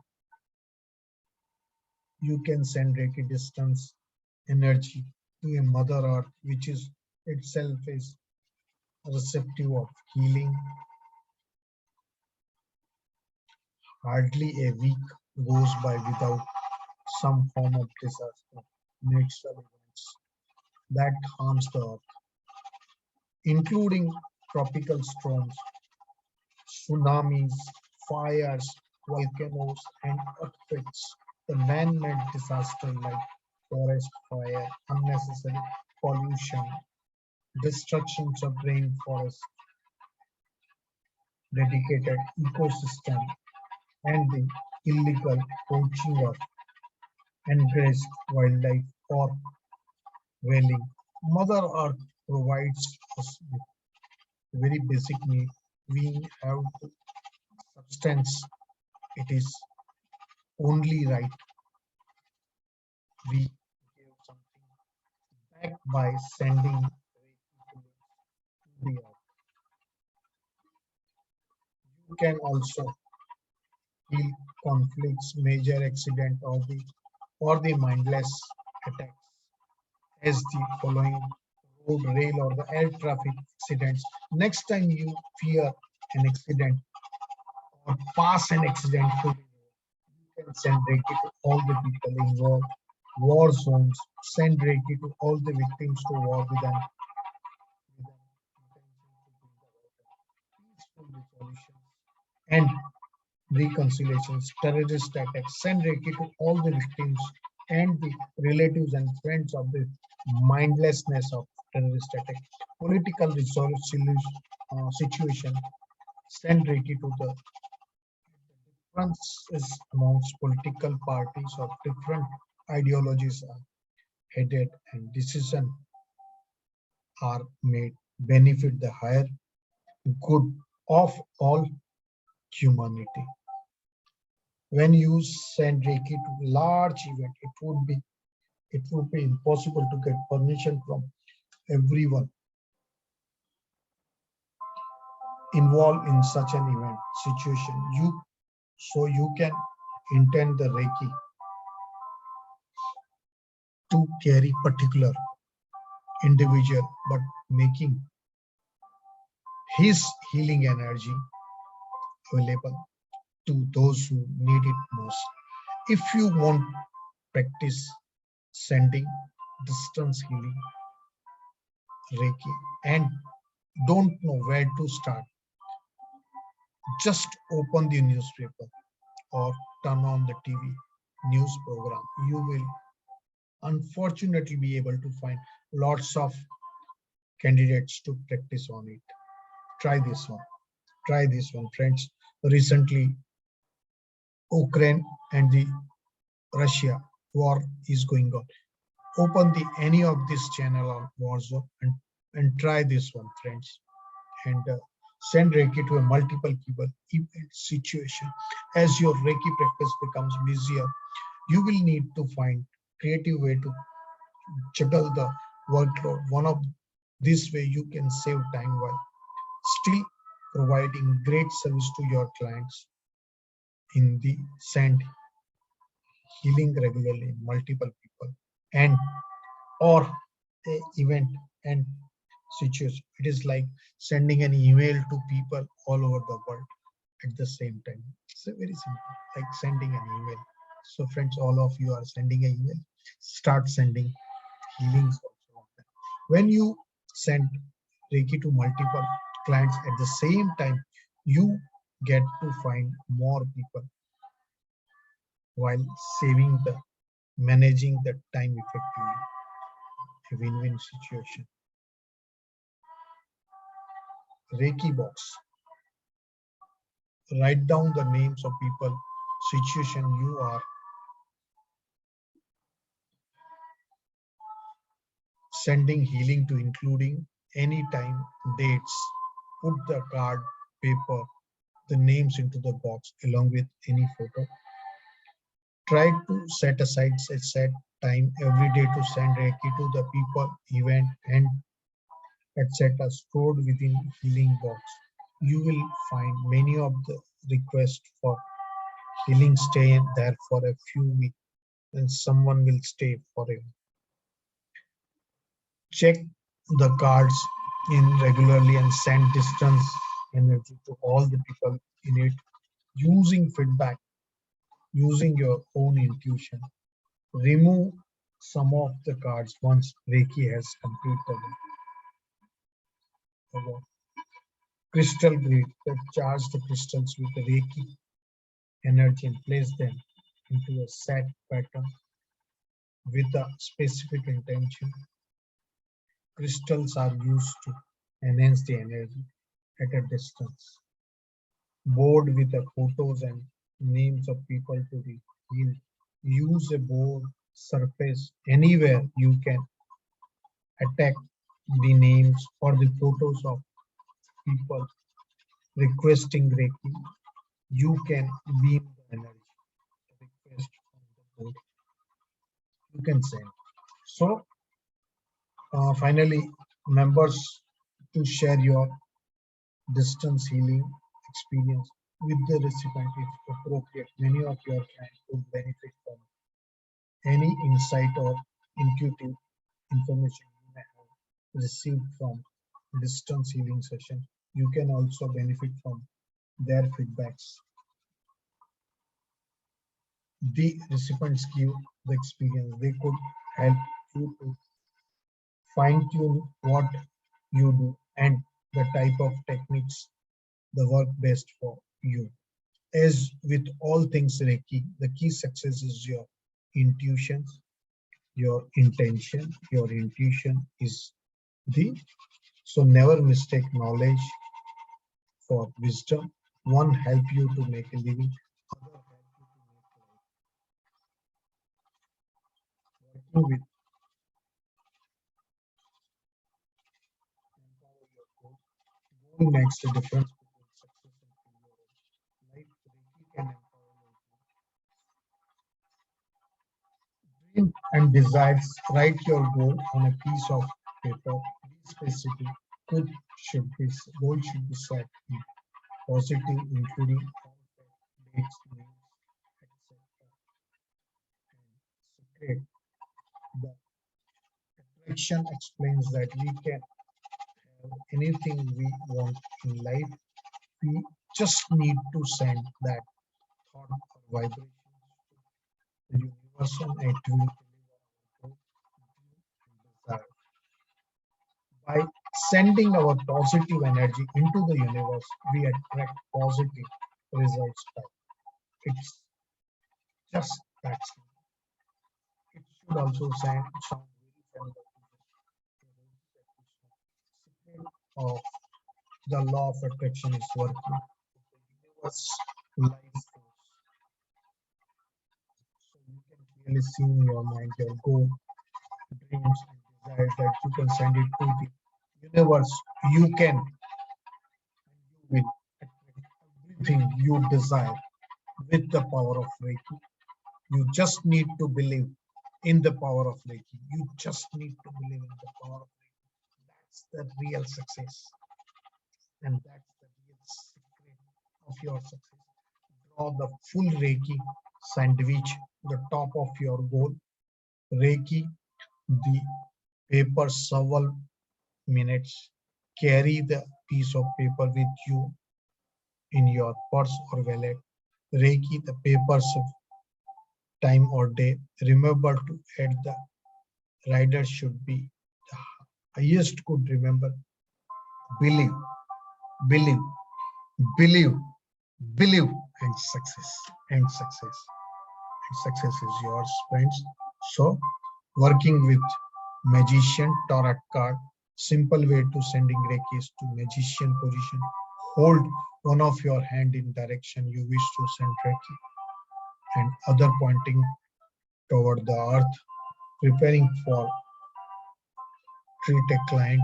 You can send Reiki distance energy to a Mother Earth, which is itself is receptive of healing. Hardly a week goes by without some form of disaster, natural events that harms the earth, including tropical storms, tsunamis, fires, volcanoes, and earthquakes. The man-made disaster like forest fire, unnecessary pollution, destructions of rainforest, dedicated ecosystem, and the illegal poaching of endangered wildlife or whaling. Mother Earth provides us with very basic need. We have to substance. It is only right we give something back by sending to the earth. You can also heal conflicts, major accident, or the mindless attacks as the following road, rail, or the air traffic accidents. Next time you fear an accident or pass an accident to the road, you can send Reiki to all the people involved. War zones, send Reiki to all the victims to war with an peaceful resolution and reconciliations. Terrorist attacks, send Reiki to all the victims and the relatives and friends of the mindlessness of terrorist attack. Political situation, send Reiki to the differences amongst political parties of different ideologies are headed and decisions are made benefit the higher good of all humanity. When you send Reiki to large event, it would be impossible to get permission from everyone involved in such an event situation. So you can intend the Reiki to carry particular individual, but making his healing energy available to those who need it most. If you want practice sending distance healing Reiki and don't know where to start, just open the newspaper or turn on the TV news program. You will unfortunately be able to find lots of candidates to practice on it. Try this one. Try this one, friends. Recently, Ukraine and the Russia war is going on. Open the any of this channel on Warzone and try this one, friends. And send Reiki to a multiple people in situation. As your Reiki practice becomes busier, you will need to find creative way to juggle the workload. One of this way you can save time while still providing great service to your clients in the send healing regularly multiple people and or a event and situation. It is like sending an email to people all over the world at the same time. It's very simple, like sending an email. So friends, all of you are sending an email, start sending healings also. When you send Reiki to multiple clients at the same time, you get to find more people while saving the managing the time effectively. A win-win situation. Reiki box. Write down the names of people, situation you are sending healing to, including any time, dates. Put the card, paper, the names into the box along with any photo. Try to set aside a set time every day to send Reiki to the people, event, and etc. stored within healing box. You will find many of the requests for healing stay there for a few weeks and someone will stay forever. Check the cards in regularly and send distance energy to all the people in it using feedback, using your own intuition. Remove some of the cards once Reiki has completed the crystal grid that charge the crystals with the Reiki energy and place them into a set pattern with a specific intention. Crystals are used to enhance the energy at a distance. Board with the photos and names of people to be healed. Use a board surface anywhere you can attack the names or the photos of people requesting Reiki. You can beam the energy request from the board. You can send. So finally, members, to share your distance healing experience with the recipient if appropriate. Many of your clients would benefit from any insight or intuitive information you may have received from distance healing session. You can also benefit from their feedbacks. The recipients give the experience. They could help you to fine tune what you do and the type of techniques that work best for you. As with all things Reiki, the key success is your intuition, your intention. Your intuition is the, so never mistake knowledge for wisdom. One help you to make a living, other help you to make life. Working with empower your goal. Goal makes the difference between success and failure. Life Reiki can empower you. Dream and desires. Write your goal on a piece of paper. Be specific. Good should be goal should be set in positive, including contact, dates, names, etc. And secret. The Action explains that we can have anything we want in life. We just need to send that thought or vibration to the universe, and it will deliver our desire. By sending our positive energy into the universe, we attract positive results back. It's just that simple. It should also sound very familiar of the law of attraction is working. The universe life force. So you can clearly see in your mind your goal, dreams, and desires that you can send it to the universe. You can and you will attract everything you desire with the power of Reiki. You just need to believe in the power of Reiki. You just need to believe in the power of Reiki. That's the real success. And that's the real secret of your success. Draw the full Reiki sandwich, the top of your goal. Reiki, the paper several minutes. Carry the piece of paper with you in your purse or wallet. Reiki, the papers of time or day. Remember to add the rider should be the highest. Could remember. Believe, believe, believe, believe, and success, and success, and success is yours, friends. So, working with magician tarot card, simple way to sending Reiki is to magician position. Hold one of your hand in direction you wish to send Reiki, and other pointing toward the earth, preparing for treat a client.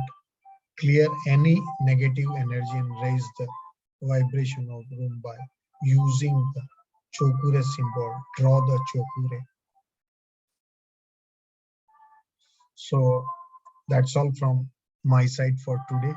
Clear any negative energy and raise the vibration of room by using the chokure symbol. Draw the chokure. So that's all from my side for today.